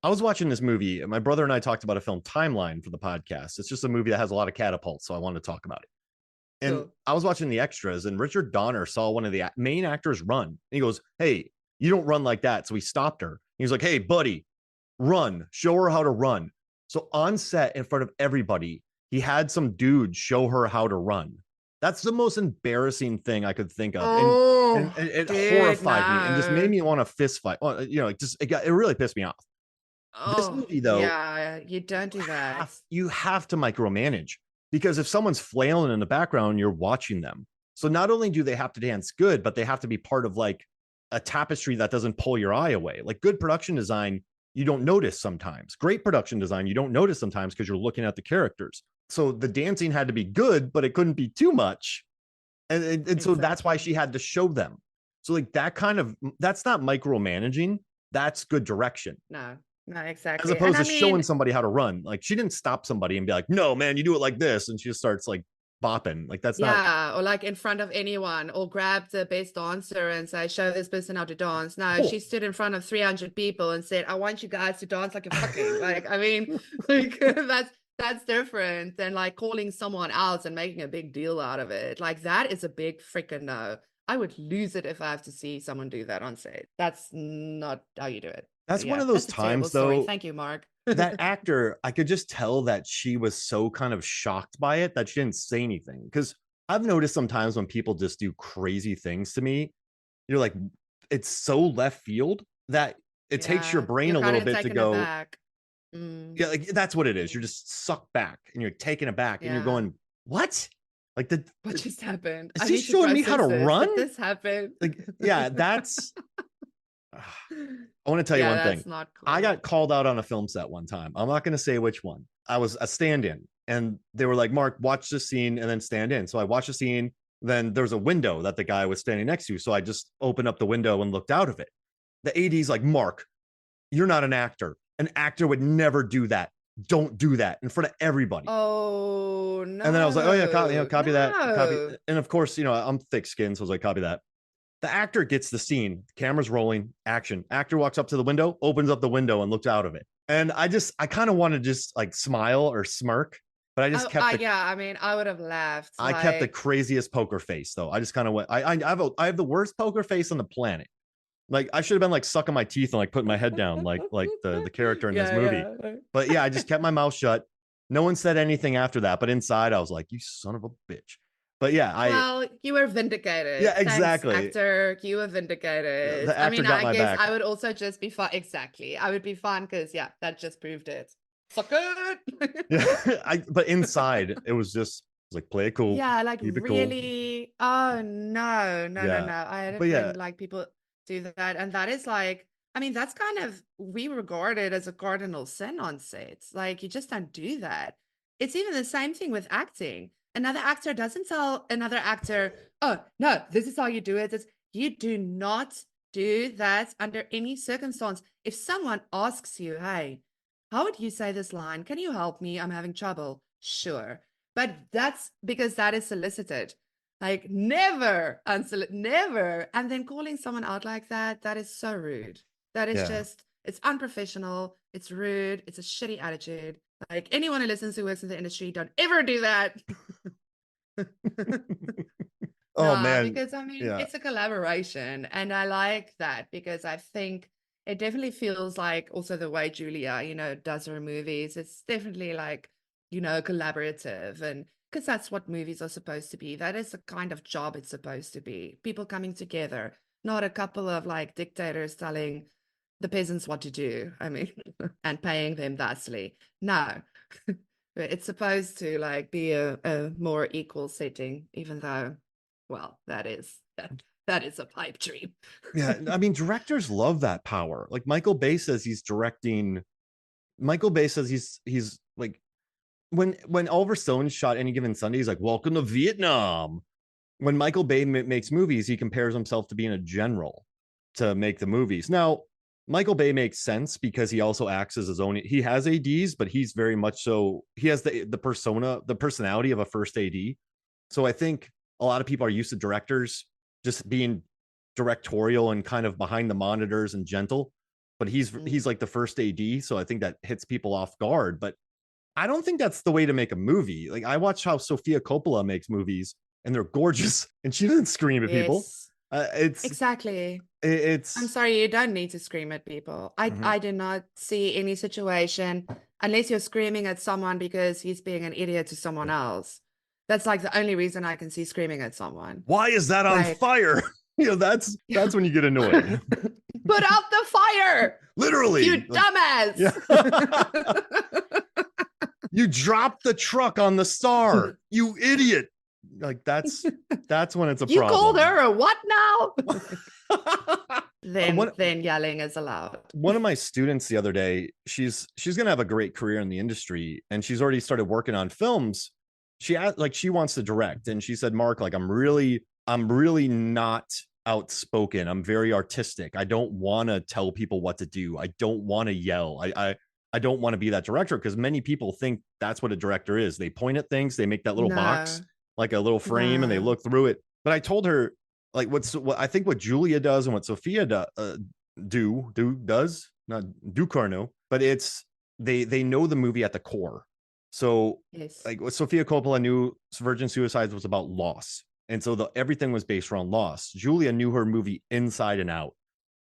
S1: I was watching this movie. My brother and I talked about a film Timeline for the podcast. It's just a movie that has a lot of catapults, so I wanted to talk about it. And
S2: cool.
S1: I was watching the extras, and Richard Donner saw one of the main actors run. And he goes, "Hey, you don't run like that." So he stopped her. He's like, "Hey, buddy, run. Show her how to run." So on set, in front of everybody, he had some dude show her how to run. That's the most embarrassing thing I could think of, and
S2: Oh,
S1: it
S2: dude,
S1: horrified me, and just made
S2: no.
S1: me want to fist fight. Well, it really pissed me off. This
S2: Oh,
S1: movie, though,
S2: yeah, you don't do that.
S1: you have to micromanage because if someone's flailing in the background, you're watching them. So not only do they have to dance good, but they have to be part of like a tapestry that doesn't pull your eye away. Like good production design, you don't notice sometimes. Great production design, you don't notice sometimes because you're looking at the characters. So the dancing had to be good, but it couldn't be too much. And so that's why she
S2: Exactly.
S1: had to show them. So like that's not micromanaging. That's good direction
S2: No, no,
S1: as
S2: exactly. And
S1: opposed
S2: I
S1: to showing
S2: mean,
S1: somebody how to run. Like she didn't stop somebody and be like, "No, man, you do it like this," and she just starts like bopping. Like that's not.
S2: yeah, or like in front of anyone, or grab the best dancer and say, show this person how to dance. No,
S1: Oh.
S2: she stood in front of 300 people and said, I want you guys to dance like a fucking, like, I mean, like that's different than like calling someone out and making a big deal out of it. Like that is a big freaking no. I would lose it if I have to see someone do that on set. That's not how you do it.
S1: That's
S2: But
S1: one
S2: yeah,
S1: of those
S2: that's a terrible
S1: times
S2: story.
S1: though.
S2: Thank you, Mark.
S1: That actor, I could just tell that she was so kind of shocked by it that she didn't say anything. Because I've noticed sometimes when people just do crazy things to me, you're like, it's so left field that it takes your
S2: Yeah,
S1: brain
S2: you're
S1: a
S2: kind
S1: little
S2: of
S1: bit to
S2: taken
S1: go,
S2: aback. Mm,
S1: yeah, like that's what it is. You're
S2: mm,
S1: just sucked back and you're taken aback and you're
S2: yeah.
S1: going, what? Like
S2: What just happened?
S1: is
S2: I
S1: he
S2: need to
S1: showing me how to
S2: process this,
S1: run?
S2: that this happened.
S1: Like, yeah, that's I want to tell you
S2: Yeah,
S1: one thing.
S2: that's not
S1: I
S2: cool.
S1: got called out on a film set one time. I'm not going to say which one. I was a stand in, and they were like, Mark, watch this scene and then stand in. So I watched the scene. Then there's a window that the guy was standing next to. So I just opened up the window and looked out of it. The AD's like, Mark, you're not an actor. An actor would never do that. Don't do that in front of everybody.
S2: Oh
S1: And then I was like, oh, yeah,
S2: no,
S1: copy that. Copy.
S2: no.
S1: And of course, I'm thick skinned. So I was like, copy that. The actor gets the scene, camera's rolling, action. Actor walks up to the window, opens up the window, and looks out of it. And I kind of want to just like smile or smirk, but
S2: Oh, yeah, I mean, I would have laughed.
S1: I kept the
S2: Like,
S1: craziest poker face though. I just kind of went, I have the worst poker face on the planet. Like I should have been like sucking my teeth and like putting my head down, like the character in this
S2: yeah,
S1: movie.
S2: yeah.
S1: But yeah, I just kept my mouth shut. No one said anything after that, but inside I was like, you son of a bitch. But yeah,
S2: Well, you were vindicated.
S1: yeah,
S2: Thanks,
S1: exactly.
S2: actor. You were
S1: Yeah,
S2: vindicated.
S1: the
S2: I
S1: actor
S2: mean,
S1: got
S2: I
S1: my
S2: guess
S1: back.
S2: I would also just be fine. Exactly. I would be fine because, yeah, that just proved it. Suck it.
S1: Yeah, but inside it was like play it cool,
S2: Yeah, like
S1: keep it cool.
S2: really. Oh no, no, no,
S1: Yeah,
S2: no. I had
S1: but
S2: it
S1: yeah,
S2: when like people do that, and that is like, I mean, that's kind of we regard it as a cardinal sin on sets. Like you just don't do that. It's even the same thing with acting. Another actor doesn't tell another actor, "Oh no, this is how you do it." You do not do that under any circumstance. If someone asks you, "Hey, how would you say this line? Can you help me? I'm having trouble." Sure. But that's because that is solicited. Like never unsolicited, never. And then calling someone out like that, that is so rude. That is
S1: yeah.
S2: just It's unprofessional. It's rude. It's a shitty attitude. Like anyone who listens who works in the industry, don't ever do that.
S1: Oh
S2: No,
S1: man.
S2: because I mean,
S1: Yeah.
S2: it's a collaboration, and I like that because I think it definitely feels like also the way Julia, does her movies. It's definitely like, collaborative, and because that's what movies are supposed to be. That is the kind of job it's supposed to be. People coming together, not a couple of like dictators telling the peasants what to do. I mean, and paying them thusly. No. It's supposed to like be a more equal setting, even though, well, that is a pipe dream.
S1: Yeah. I mean, directors love that power. Like Michael Bay says he's like when Oliver Stone shot Any Given Sunday, he's like, "Welcome to Vietnam." When Michael Bay makes movies, he compares himself to being a general to make the movies. Now, Michael Bay makes sense because he also acts as his own. He has ADs, but he's very much so. He has the personality of a first AD. So I think a lot of people are used to directors just being directorial and kind of behind the monitors and gentle. But he's like the first AD, so I think that hits people off guard. But I don't think that's the way to make a movie. Like I watch how Sofia Coppola makes movies, and they're gorgeous, and she doesn't scream at people.
S2: Yes,
S1: It's
S2: exactly. I'm
S1: it's
S2: sorry, you don't need to scream at people. I
S1: Mhm.
S2: I do not see any situation unless you're screaming at someone because he's being an idiot to someone else. That's like the only reason I can see screaming at someone.
S1: Why is that on
S2: Like,
S1: fire? That's when you get annoyed.
S2: put out the fire, you
S1: Literally, like yeah.
S2: dumbass.
S1: You dropped the truck on the star, you idiot. Like that's when it's a
S2: You called
S1: problem.
S2: her a what now?
S1: Uh,
S2: then
S1: one
S2: then yelling is allowed.
S1: one of my students the other day, she's gonna have a great career in the industry, and she's already started working on films. She wants to direct, and she said, "Mark, like I'm really not outspoken. I'm very artistic. I don't want to tell people what to do. I don't want to yell. I don't want to be that director because many people think that's what a director is. They point at things, they make that little box
S2: No,
S1: like a little frame, and they
S2: no.
S1: look through it. But I told her like what I think what Julia does and what Sophia does not Ducournau, but it's they know the movie at the core. So
S2: Yes,
S1: like what Sophia Coppola knew, Virgin Suicides was about loss, and so everything was based around loss. Julia knew her movie inside and out,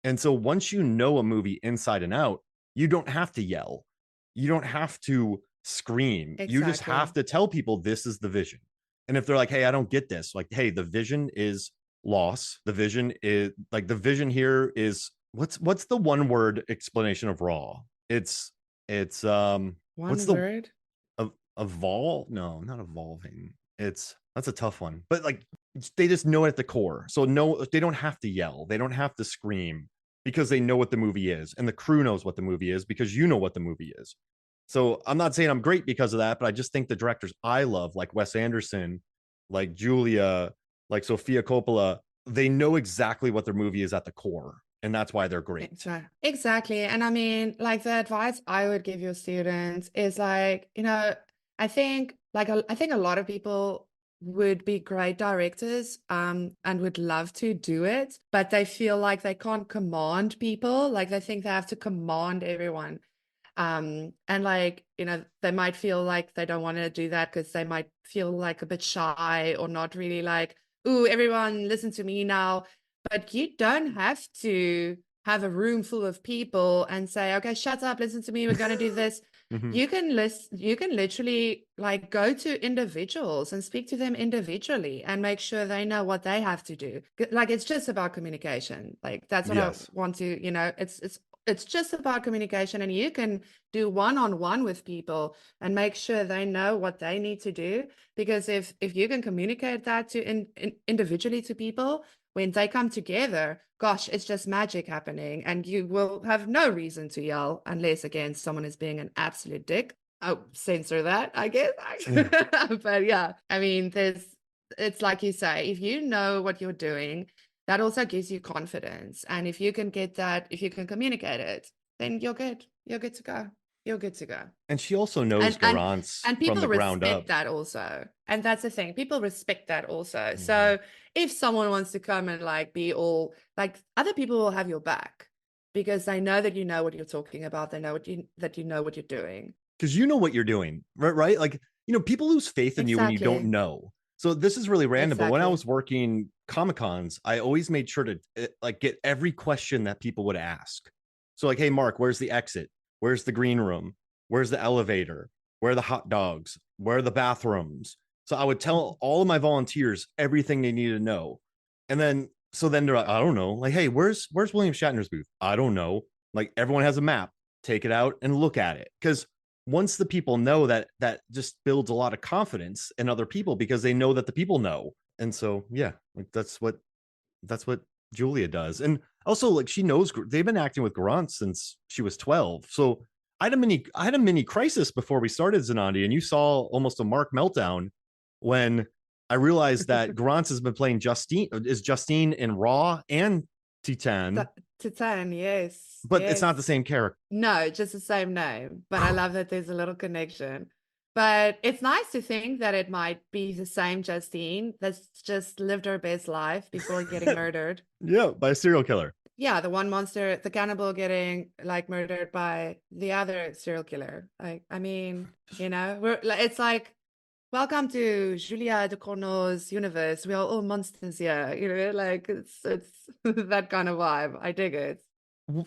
S1: and so once you know a movie inside and out, you don't have to yell, you don't have to scream, you just have
S2: exactly.
S1: to tell people this is the vision. And if they're like, "Hey, I don't get this," like, "Hey, the vision is loss. The vision is like the vision here is what's the one word explanation of raw? It's what's
S2: One
S1: the
S2: word.
S1: evolve? No, not evolving. That's a tough one. But like they just know it at the core. So no, they don't have to yell. They don't have to scream because they know what the movie is, and the crew knows what the movie is because you know what the movie is. So I'm not saying I'm great because of that, but I just think the directors I love, like Wes Anderson, like Julia, like Sofia Coppola, they know exactly what their movie is at the core, and that's why they're great.
S2: Exactly. And I mean, like the advice I would give your students is like, I think a lot of people would be great directors and would love to do it, but they feel like they can't command people. Like they think they have to command everyone. And like, they might feel like they don't want to do that because they might feel like a bit shy or not really like, ooh, everyone listen to me now. But you don't have to have a room full of people and say, okay, shut up, listen to me, we're going to do this.
S1: Mhm.
S2: You can literally like go to individuals and speak to them individually and make sure they know what they have to do. Like it's just about communication. Like that's what I
S1: Yes.
S2: want to, it's just about communication, and you can do one-on-one with people and make sure they know what they need to do, because if you can communicate that to individually to people, when they come together, gosh, it's just magic happening, and you will have no reason to yell unless again someone is being an absolute dick. Oh, censor that, I guess.
S1: Yeah.
S2: But yeah, I mean, it's like you say, if you know what you're doing, that also gives you confidence. And if you can get that, if you can communicate it, then you're good. You're good to go. You're good to go.
S1: And she also knows
S2: And and
S1: Garance
S2: and
S1: from
S2: people
S1: the ground
S2: respect
S1: up.
S2: that also. And that's the thing. People respect that also.
S1: Mhm.
S2: So if someone wants to come and like be all like, other people will have your back because they know that you know what you're talking about. They know that you know what you're doing.
S1: Because you know what you're doing, right? Like, people lose faith in you when you don't
S2: Exactly.
S1: know. So this is really random, but when I
S2: Exactly.
S1: was working Comic Cons, I always made sure to like get every question that people would ask. So like, hey, Mark, where's the exit? Where's the green room? Where's the elevator? Where are the hot dogs? Where are the bathrooms? So I would tell all of my volunteers everything they needed to know. And then then they're like, I don't know. Like, hey, where's William Shatner's booth? I don't know. Like everyone has a map. Take it out and look at it. Because once the people know, that just builds a lot of confidence in other people because they know that the people know. And so yeah, like that's what Julia does. And also, like, she knows they've been acting with Garance since she was 12. So I had a mini crisis before we started Zanandi, and you saw almost a Mark meltdown when I realized that Garance has been playing Justine in Raw and Titane,
S2: Titane, yes,
S1: but it's not the
S2: yes.
S1: same character.
S2: No, just the same name. But I love that there's a little connection. But it's nice to think that it might be the same Justine that's just lived her best life before getting murdered.
S1: Yeah, by a serial killer.
S2: Yeah, the one monster, the cannibal getting like murdered by the other serial killer. Like, I mean, we're like, it's like, welcome to Julia Ducournau's universe. We are all monsters here, like it's that kind of vibe. I dig it.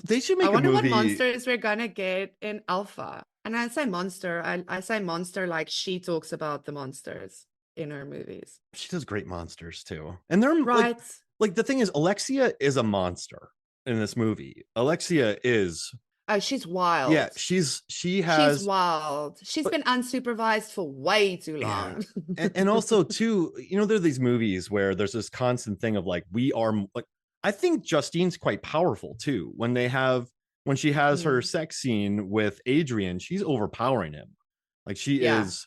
S1: They should
S2: I
S1: make a
S2: wonder what
S1: movie.
S2: monsters we're gonna get in Alpha. And I say monster, I say monster like she talks about the monsters in her movies.
S1: She does great monsters too. And they're like
S2: Right.
S1: the thing is, Alexia is a monster in this movie. Alexia is,
S2: Oh, she's
S1: yeah,
S2: wild.
S1: she
S2: She's
S1: has,
S2: wild. She's
S1: but
S2: been unsupervised for way too
S1: yeah.
S2: long.
S1: And also too, there are these movies where there's this constant thing of like, we are like, I think Justine's quite powerful too. When she has her
S2: Mm,
S1: sex scene with Adrian, she's overpowering him. Like she
S2: yeah,
S1: is,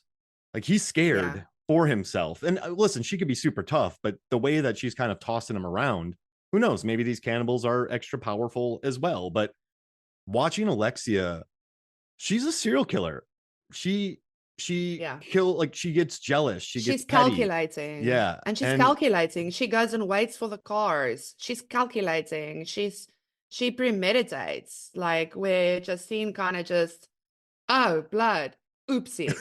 S1: like he's
S2: yeah.
S1: scared for himself. And listen, she could be super tough, but the way that she's kind of tossing him around, who knows? Maybe these cannibals are extra powerful as well. But watching Alexia, she's a serial killer. She
S2: Yeah.
S1: she gets jealous, she gets
S2: She's
S1: petty.
S2: calculating.
S1: Yeah.
S2: And she's
S1: And
S2: calculating. She goes and waits for the cars. She's calculating. She premeditates, like where Justine kind of just, oh, blood. Oopsie.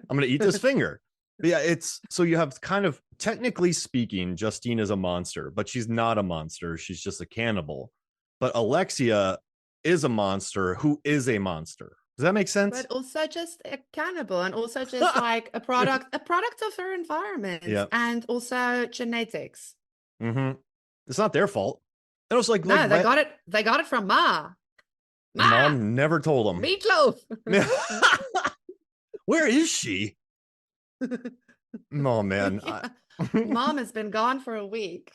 S1: I'm gonna eat this finger. But yeah, it's so you have kind of, technically speaking, Justine is a monster, but she's not a monster. She's just a cannibal. But Alexia is a monster who is a monster. Does that make sense?
S2: But also just a cannibal and also just like a product of her environment
S1: Yeah.
S2: and also genetics.
S1: Mm-hmm. It's not their fault. It was like
S2: No, they got it from Ma. Ma,
S1: mom never told them.
S2: meatloaf.
S1: Where is she? Oh man.
S2: Yeah. Mom has been gone for a week.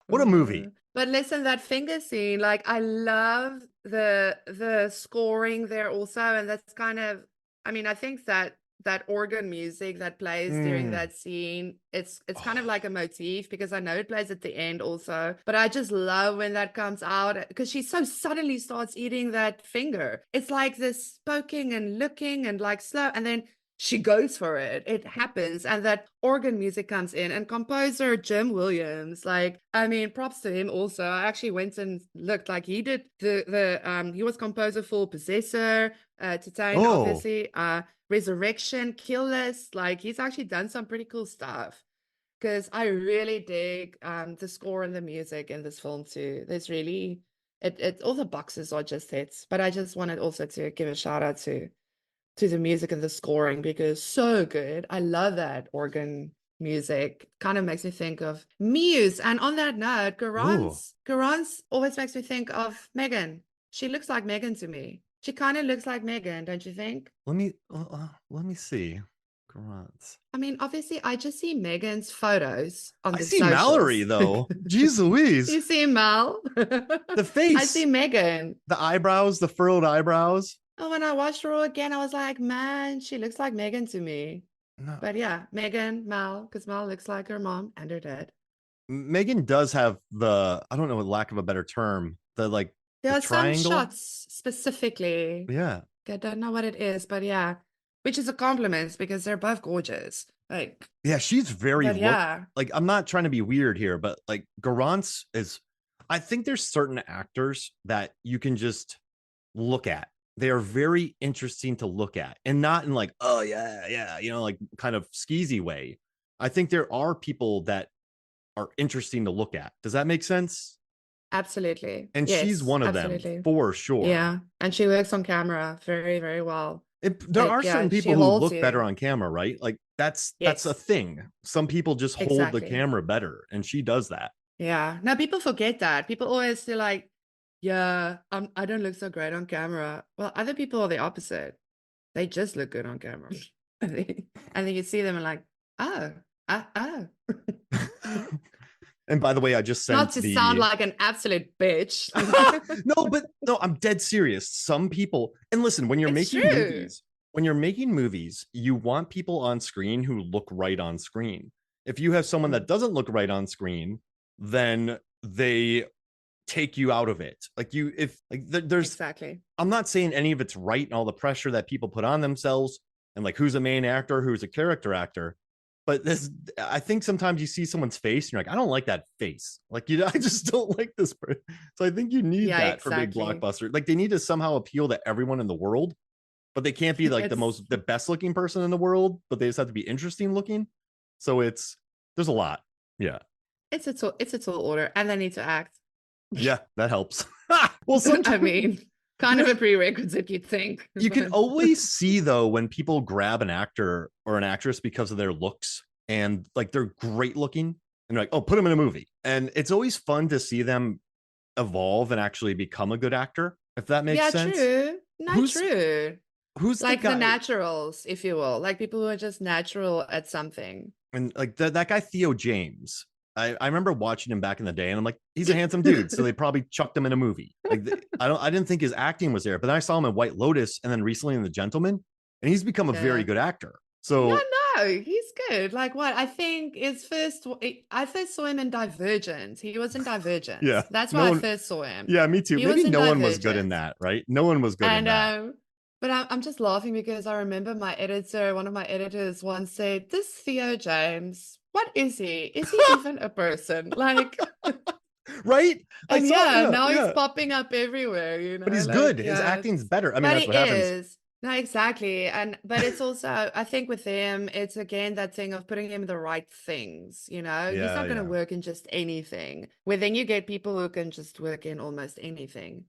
S1: What a movie.
S2: But listen, that finger scene, like I love the scoring there also, and that's kind of, I mean, I think that organ music that plays during
S1: Mm.
S2: that scene, it's kind of
S1: Oh.
S2: like a motif because I know it plays at the end also, but I just love when that comes out because she so suddenly starts eating that finger. It's like this poking and looking and like slow, and then she goes for it. It happens. And that organ music comes in. And composer Jim Williams, like, I mean, props to him also. I actually went and looked, like he did he was composer for Possessor, Titane,
S1: Oh.
S2: obviously, Resurrection, Kill List. Like he's actually done some pretty cool stuff. Because I really dig the score and the music in this film too. There's really it all the boxes are just hits. But I just wanted also to give a shout out to the music and the scoring because so good. I love that organ music. Kind of makes me think of Muse. And on that note,
S1: Ooh.
S2: Garance always makes me think of Megan. She looks like Megan to me. She kind of looks like Megan, don't you think?
S1: Let me see. Grants.
S2: I mean, obviously, I just see Megan's photos on
S1: I
S2: the
S1: see Mallory
S2: socials.
S1: though. Jeez Louise.
S2: You see Mel?
S1: The
S2: I see
S1: face,
S2: Megan.
S1: the eyebrows, the furrowed eyebrows.
S2: Oh, when I watched Raw again, I was like, man, she looks like Megan to me.
S1: No.
S2: But yeah, Megan, Mal, because Mal looks like her mom and her dad.
S1: Megan does have the, I don't know, lack of a better term, the
S2: There are some
S1: triangle.
S2: shots specifically.
S1: Yeah.
S2: I don't know what it is, but yeah, which is a compliment because they're both gorgeous. Like,
S1: Yeah, she's very
S2: but yeah,
S1: like, I'm not trying to be weird here, but like Garance is, I think there's certain actors that you can just look at. They are very interesting to look at, and not in like, oh yeah, yeah, like kind of skeezy way. I think there are people that are interesting to look at. Does that make sense?
S2: Absolutely.
S1: And she's
S2: Yes,
S1: one of them
S2: absolutely.
S1: for sure.
S2: Yeah. And she works on camera very, very well.
S1: There are
S2: Yeah,
S1: certain
S2: she
S1: people who
S2: holds
S1: look better
S2: you.
S1: on camera, right? Like that's a
S2: Yes,
S1: thing. Some people just hold the
S2: exactly.
S1: camera better, and she does that.
S2: Yeah. Now people forget that. People always say like, yeah, I don't look so great on camera. Well, other people are the opposite. They just look good on camera. And then you see them and like, oh, oh.
S1: And by the way, I just
S2: Not
S1: sent
S2: to sound
S1: the
S2: like an absolute bitch.
S1: no, but no, I'm dead serious. Some people, and listen,
S2: It's true.
S1: when you're making movies, you want people on screen who look right on screen. If you have someone that
S2: Mm,
S1: doesn't look right on screen, then they take you out of it. Like you, if like there's,
S2: exactly.
S1: I'm not saying any of it's right and all the pressure that people put on themselves and like who's a main actor, who's a character actor. But this, I think sometimes you see someone's face and you're like, I don't like that face. Like, I just don't like this person. So I think you need
S2: Yeah,
S1: that for big
S2: exactly.
S1: blockbuster. Like, they need to somehow appeal to everyone in the world, but they can't be like
S2: It's
S1: the best looking person in the world, but they just have to be interesting looking. So there's a lot. Yeah.
S2: it's a tall order, and they need to act.
S1: Yeah, that helps. Well,
S2: I
S1: sometimes,
S2: mean,
S1: you
S2: kind
S1: know,
S2: of a prerequisite, you'd think.
S1: you can
S2: But
S1: always see though when people grab an actor or an actress because of their looks and like they're great looking and they're like, oh, put them in a movie. And it's always fun to see them evolve and actually become a good actor, if that makes
S2: yeah,
S1: sense.
S2: true. No,
S1: Who's
S2: true.
S1: who's the
S2: Like the
S1: guy?
S2: naturals, if you will, like people who are just natural at something.
S1: And like that guy Theo James. I remember watching him back in the day, and I'm like, he's a handsome dude, so they probably chucked him in a movie. Like I didn't think his acting was there, but then I saw him in White Lotus, and then recently in The Gentleman, and he's become a very
S2: Yeah.
S1: good actor.
S2: Yeah,
S1: So
S2: no, he's good. Like what? I think I first saw him in Divergent. He was in
S1: yeah,
S2: Divergent. That's
S1: no
S2: where I
S1: one.
S2: first saw him.
S1: Yeah, me too.
S2: He
S1: Maybe
S2: was in
S1: no one was good in
S2: Divergent.
S1: that, right? No one was good in
S2: And
S1: that.
S2: but I'm just laughing because I remember one of my editors once said, "This Theo James, what is he? Is he even a person?" Like,
S1: Right? I
S2: and
S1: saw.
S2: yeah,
S1: Yeah,
S2: now he's
S1: yeah.
S2: popping up everywhere,
S1: But he's
S2: like
S1: good. His
S2: yeah.
S1: acting's better. I mean,
S2: But
S1: that's
S2: he
S1: what happens.
S2: is. No, exactly. And but it's also, I think with him, it's again that thing of putting him in the right things, He's
S1: Yeah,
S2: not going to
S1: yeah.
S2: work in just anything. Where then you get people who can just work in almost anything.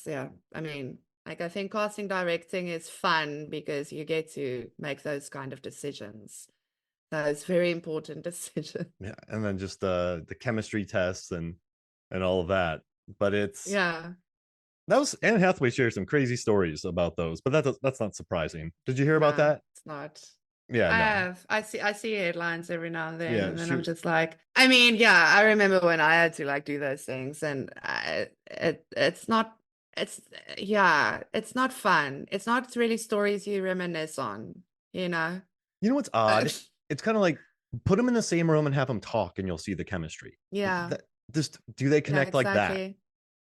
S2: Yeah, I mean, like I think casting directing is fun because you get to make those kind of decisions. Those very important decisions.
S1: Yeah, and then just the chemistry tests and all of that. But
S2: Yeah.
S1: that was Anne Hathaway shared some crazy stories about those, but that's not surprising. Did you hear about
S2: No,
S1: that?
S2: it's not.
S1: Yeah,
S2: I
S1: no.
S2: have. I see headlines every now and then,
S1: Yeah,
S2: and then I'm
S1: shoot.
S2: just like, I mean, yeah, I remember when I had to like do those things, and it's not, it's yeah, it's not fun. It's not really stories you reminisce on, you know?
S1: You know what's odd? It's kind of like put them in the same room and have them talk, and you'll see the chemistry. Like
S2: Yeah,
S1: that, just do they
S2: yeah,
S1: connect like that?
S2: exactly.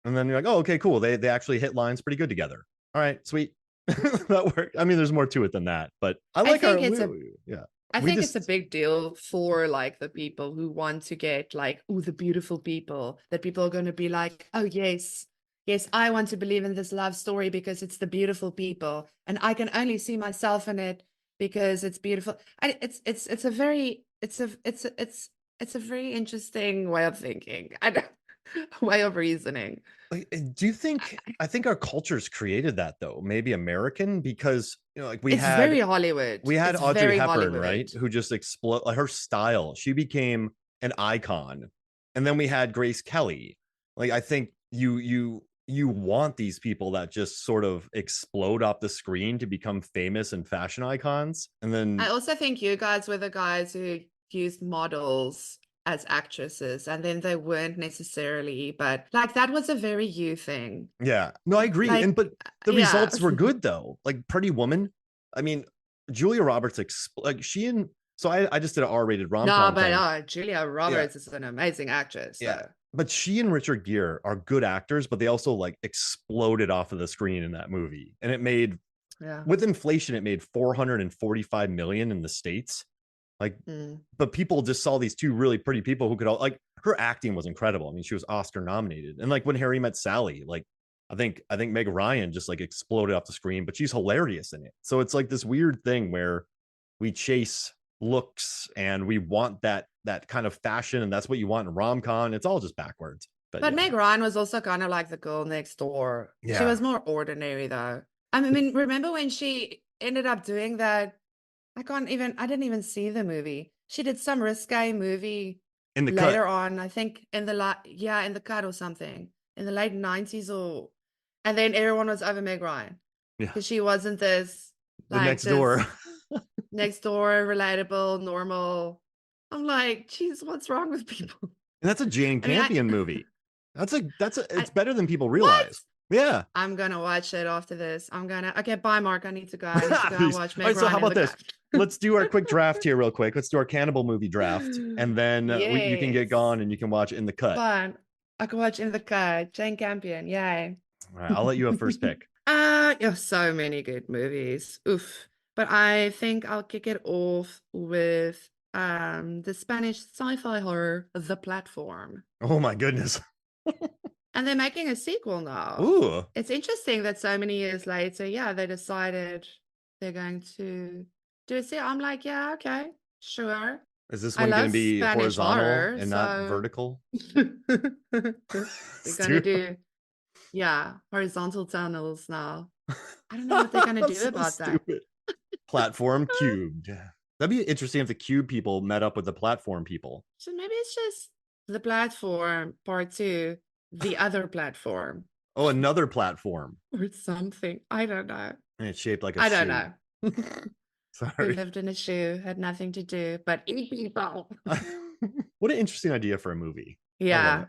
S1: And then you're like, oh, okay, cool. They actually hit lines pretty good together. All right, sweet. That worked. I mean, there's more to it than that, but I
S2: I
S1: like our
S2: think it's a
S1: yeah.
S2: I
S1: We
S2: think it's a
S1: just
S2: big deal for like the people who want to get like, oh, the beautiful people, that people are going to be like, oh, yes, yes, I want to believe in this love story because it's the beautiful people. And I can only see myself in it because it's beautiful. It's a very, it's a very interesting way of thinking. I don't, way of reasoning.
S1: like, do you think I think our cultures created that though? Maybe American because like
S2: It's very Hollywood.
S1: we had
S2: It's
S1: Audrey
S2: very
S1: Hepburn,
S2: Hollywood.
S1: right? Who just explode like her style. She became an icon. And then we had Grace Kelly. Like I think you want these people that just sort of explode off the screen to become famous and fashion icons. And
S2: I
S1: then
S2: also think you guys were the guys who used models as actresses, and then they weren't necessarily, but like that was a very you thing.
S1: yeah, no, I agree. And
S2: Like,
S1: but the
S2: yeah.
S1: results were good though. Like Pretty Woman. I mean, Julia Roberts like she and so I just did an R-rated
S2: No,
S1: rom-com
S2: but
S1: thing.
S2: Julia
S1: Yeah.
S2: Roberts is an amazing actress,
S1: Yeah.
S2: though.
S1: But she and Richard Gere are good actors, but they also like exploded off of the screen in that movie. And it made
S2: Yeah.
S1: with inflation, it made 445 million in the States. Like,
S2: Mm.
S1: but people just saw these two really pretty people who could all like her acting was incredible. I mean, she was Oscar nominated. And like when Harry Met Sally, like I think Meg Ryan just like exploded off the screen, but she's hilarious in it. So it's like this weird thing where we chase looks and we want that kind of fashion, and that's what you want in rom-com. It's all just backwards. But
S2: But
S1: yeah.
S2: Meg Ryan was also kind of like the girl next door. She
S1: Yeah.
S2: was more ordinary though. I mean, remember when she ended up doing that? I didn't even see the movie. She did some risque movie
S1: In the cut.
S2: later on, I think in the cut or something, in the late 90s and then everyone was over Meg Ryan
S1: Yeah.
S2: because she wasn't this,
S1: The
S2: like,
S1: next door.
S2: this next door, relatable, normal. I'm like, geez, what's wrong with people?
S1: And that's a Jane
S2: I mean,
S1: Campion movie. It's
S2: I
S1: better than people
S2: what?
S1: realize. Yeah.
S2: I'm gonna watch it after this. Okay, bye, Mark. I need to go. I need to go and
S1: Peace.
S2: watch
S1: All right,
S2: Meg
S1: so how
S2: Ryan in
S1: about
S2: the
S1: this?
S2: cut.
S1: Let's do our quick draft here real quick. Let's do our cannibal movie draft, and then you can get
S2: Yes.
S1: gone and you can watch In the Cut.
S2: Fun. I can watch In the Cut. Jane Campion. Yay.
S1: All right, I'll let you have first pick.
S2: You have so many good movies. Oof. But I think I'll kick it off with the Spanish sci-fi horror The Platform.
S1: Oh my goodness.
S2: And they're making a sequel now.
S1: Ooh.
S2: It's interesting that so many years later, yeah, they decided they're going to do a sequel. I'm like, yeah, okay, sure.
S1: Is this
S2: I
S1: one going to
S2: love
S1: be
S2: Spanish
S1: horizontal
S2: horror,
S1: and not
S2: so
S1: vertical?
S2: we're gonna
S1: Stu-
S2: do, yeah, horizontal tunnels now. I don't know what they're gonna do
S1: So
S2: about that.
S1: stupid. Platform cubed. That'd be interesting if the cube people met up with the platform people.
S2: So maybe it's just The Platform Part 2, the other platform,
S1: Oh, another platform.
S2: or something. I don't know.
S1: And it's shaped like a
S2: I don't
S1: shoe.
S2: know. Who
S1: Sorry.
S2: lived in a shoe, had nothing to do but eat people.
S1: What an interesting idea for a movie. I love
S2: Yeah.
S1: it.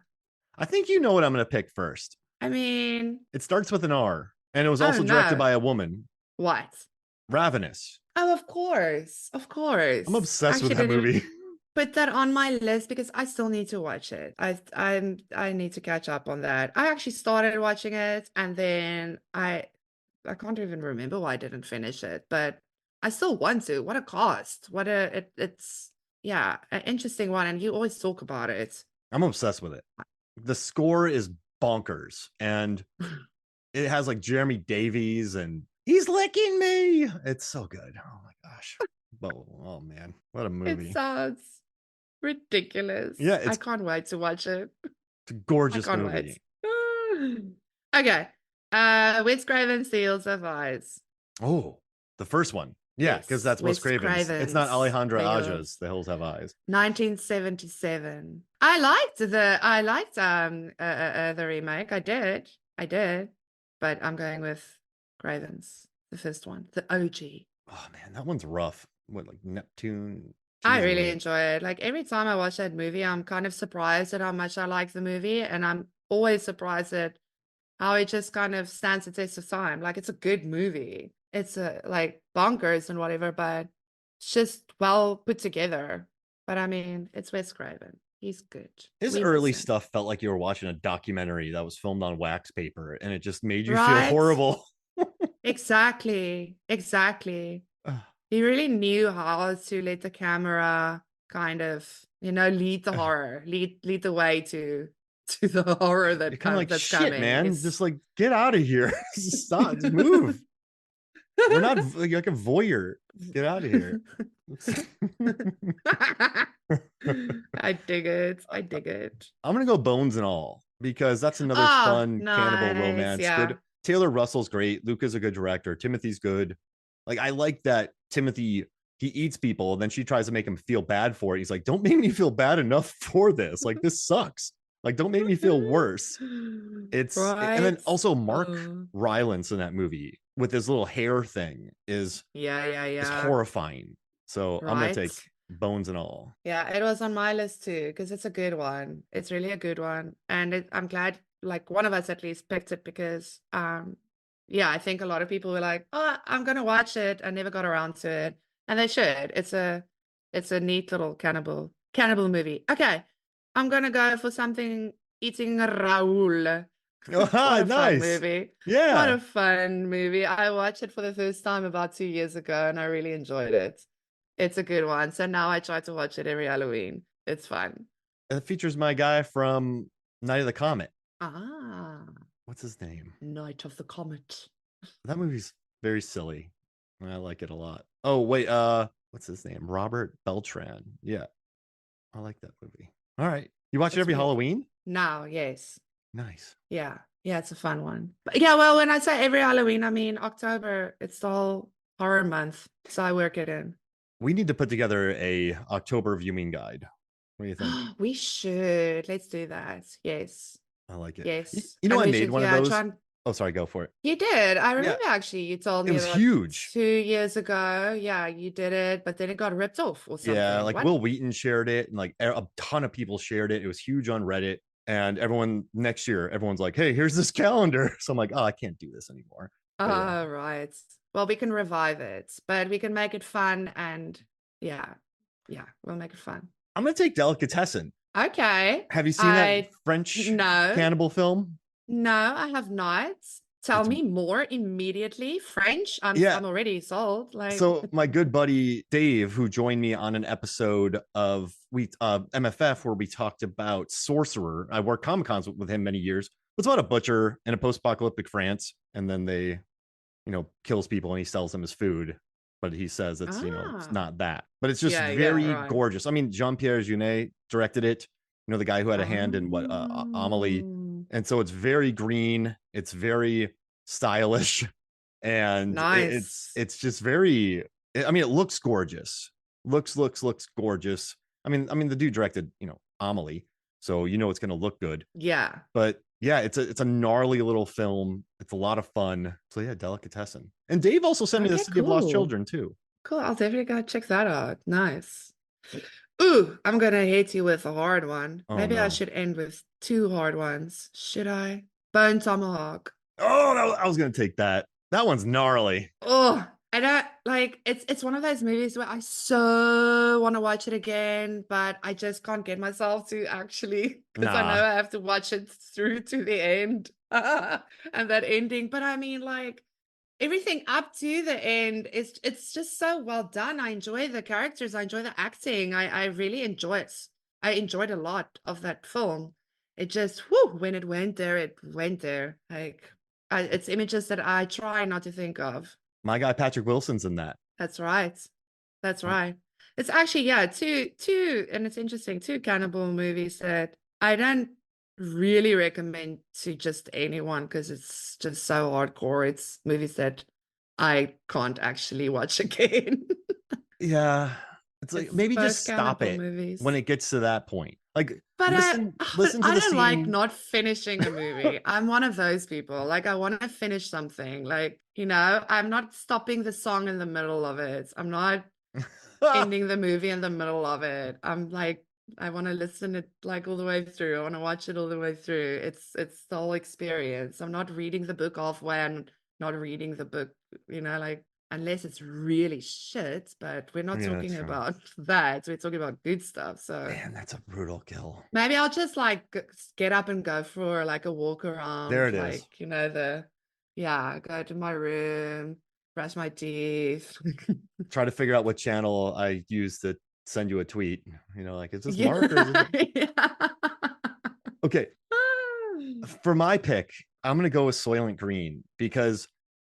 S1: I think you know what I'm going to pick first.
S2: I mean,
S1: It starts with an R, and it was
S2: oh
S1: also directed
S2: no.
S1: by a woman.
S2: What?
S1: Ravenous.
S2: Oh, of course. Of course.
S1: I'm obsessed with
S2: Actually,
S1: that
S2: didn't even
S1: movie.
S2: put that on my list because I still need to watch it. I need to catch up on that. I actually started watching it and then I can't even remember why I didn't finish it, but I still want to. What a cost. It's yeah, an interesting one, and you always talk about it.
S1: I'm obsessed with it. The score is bonkers, and it has like Jeremy Davies, and he's licking me. It's so good. Oh my gosh. Oh man, what a
S2: It
S1: movie.
S2: sounds ridiculous.
S1: Yeah,
S2: I
S1: it's
S2: can't wait to watch it.
S1: a
S2: I
S1: gorgeous
S2: can't
S1: movie.
S2: wait. Okay. Wes Craven Seals of Eyes.
S1: Oh, the first one. Yeah, because
S2: Yes,
S1: that's Wes
S2: Wes
S1: Craven's. It's not
S2: Craven's
S1: Alejandra
S2: Seals.
S1: Aja's The Hills Have Eyes.
S2: 1977. I liked the remake. I did, but I'm going with Craven's, the first one, the OG.
S1: Oh man, that one's rough. What, like Neptune?
S2: I
S1: Jeez
S2: really
S1: Louise.
S2: enjoy it. Like every time I watch that movie, I'm kind of surprised at how much I like the movie, and I'm always surprised at how it just kind of stands the test of time. Like it's a good movie. It's like bonkers and whatever, but it's just well put together. But I mean, it's Wes Craven. He's good.
S1: His
S2: We
S1: early
S2: miss him.
S1: stuff felt like you were watching a documentary that was filmed on wax paper, and it just made you feel
S2: Right?
S1: horrible.
S2: Exactly. Exactly. He really knew how to let the camera kind of, lead the horror, lead the way to the horror
S1: You're kind of like,
S2: that's
S1: shit,
S2: coming.
S1: man. Just like get out of here. Stop. Just move. We're not like a voyeur. Get out of here.
S2: I dig it. I dig it.
S1: I'm gonna go Bones and All because that's another
S2: Oh,
S1: fun cannibal
S2: nice.
S1: romance.
S2: Yeah.
S1: Good. Taylor Russell's great. Luca's a good director. Timothy's good. Like I like that Timothy, he eats people and then she tries to make him feel bad for it. He's like, don't make me feel bad enough for this. Like this sucks. Like don't make me feel worse. And then
S2: Right.
S1: also Mark
S2: Oh.
S1: Rylance in that movie with his little hair thing is
S2: Yeah.
S1: horrifying. So I'm gonna take
S2: Right.
S1: Bones and All.
S2: Yeah, it was on my list too, because it's a good one. It's really a good one. And I'm glad like one of us at least picked it because yeah, I think a lot of people were like, "Oh, I'm gonna watch it." I never got around to it. And they should. It's a neat little cannibal movie. Okay. I'm gonna go for something eating Raoul. What
S1: Oh,
S2: a fun
S1: nice.
S2: movie. What
S1: Yeah.
S2: a fun movie. I watched it for the first time about 2 years ago and I really enjoyed it. It's a good one. So now I try to watch it every Halloween. It's fun.
S1: It features my guy from Night of the Comet.
S2: Ah,
S1: What's his name?
S2: Night of the Comet.
S1: That movie's very silly. I like it a lot. Oh, wait, what's his name? Robert Beltran. Yeah, I like that movie. All right. You watch it
S2: It's
S1: every
S2: weird.
S1: Halloween?
S2: Now, yes.
S1: Nice.
S2: Yeah. Yeah, it's a fun one. But yeah, well, when I say every Halloween, I mean October. It's the whole horror month. So I work it in.
S1: We need to put together a October viewing guide. What do you think?
S2: We should. Let's do that. Yes.
S1: I like it.
S2: Yes.
S1: You know,
S2: And
S1: I
S2: we
S1: made
S2: should,
S1: one of
S2: yeah,
S1: those.
S2: try and
S1: Oh, sorry, go for it.
S2: you did. I
S1: Yeah,
S2: remember actually you told
S1: it
S2: me
S1: was
S2: about
S1: huge.
S2: 2 years ago. Yeah, you did it, but then it got ripped off or
S1: Yeah,
S2: something.
S1: like
S2: What?
S1: Will Wheaton shared it, and like a ton of people shared it. It was huge on Reddit, and everyone next year, everyone's like, "Hey, here's this calendar." So I'm like, "Oh, I can't do this anymore." But yeah,
S2: Oh, right. Well, we can revive it, but we can make it fun and yeah, yeah, we'll make it fun.
S1: I'm gonna take Delicatessen.
S2: Okay.
S1: Have you seen that
S2: I
S1: French
S2: no,
S1: cannibal film?
S2: no, I have not. Tell
S1: It's
S2: me more immediately. French.
S1: yeah.
S2: I'm already sold. Like,
S1: So my good buddy Dave, who joined me on an episode of we MFF where we talked about Sorcerer. I worked Comic Cons with him many years. It's about a butcher in a post-apocalyptic France, and then they, kills people and he sells them as food. But he says it's
S2: ah,
S1: not that. But it's just
S2: yeah, yeah,
S1: very
S2: right.
S1: gorgeous. I mean, Jean-Pierre Jeunet directed it. The guy who had a hand in what Amelie,
S2: Oh,
S1: and so it's very green. It's very stylish, and
S2: nice.
S1: it's just very. I mean, it looks gorgeous. Looks gorgeous. I mean, the dude directed Amelie, so it's going to look good.
S2: Yeah.
S1: But yeah, it's a gnarly little film. It's a lot of fun. So yeah, Delicatessen. And Dave also sent me the
S2: Okay,
S1: City of Lost
S2: cool.
S1: Children too.
S2: Cool. I'll definitely go check that out. Nice. Ooh, I'm gonna hit you with a hard one.
S1: Oh
S2: Maybe I
S1: no.
S2: should end with two hard ones. Should I? Bone Tomahawk.
S1: Oh, I was gonna take that. That one's gnarly.
S2: Oh, I don't like it's one of those movies where I so want to watch it again, but I just can't get myself to actually because I
S1: Nah.
S2: know I have to watch it through to the end and that ending. But I mean, like everything up to the end is it's just so well done. I enjoy the characters, I enjoy the acting. I really enjoy it. I enjoyed a lot of that film. It just whew, when it went there, it went there. Like it's images that I try not to think of.
S1: My guy Patrick Wilson's in that.
S2: That's right. That's
S1: Um,
S2: right. It's actually, yeah, two, and it's interesting, two cannibal movies that I don't really recommend to just anyone because it's just so hardcore. It's movies that I can't actually watch again.
S1: Yeah. It's like
S2: It's
S1: maybe
S2: both
S1: just stop
S2: cannibal
S1: it when
S2: movies.
S1: it gets to that point. Like
S2: But
S1: listen to
S2: I
S1: the
S2: don't like
S1: scene.
S2: not finishing a movie. I'm one of those people. Like I want to finish something. Like, I'm not stopping the song in the middle of it. I'm not ending the movie in the middle of it. I'm like, I want to listen it like all the way through. I want to watch it all the way through. It's the whole experience. I'm not reading the book halfway and not reading the book, like unless it's really shit, but we're not
S1: Yeah,
S2: talking
S1: true.
S2: about that. We're talking about good stuff. So
S1: Man, that's a brutal kill.
S2: maybe I'll just like get up and go for like a walk
S1: There
S2: around,
S1: it is.
S2: like, yeah, go to my room, brush my teeth.
S1: Try to figure out what channel I use to send you a tweet. Like, is this Mark or is
S2: Yeah.
S1: it?
S2: Yeah.
S1: Okay. For my pick, I'm gonna go with Soylent Green because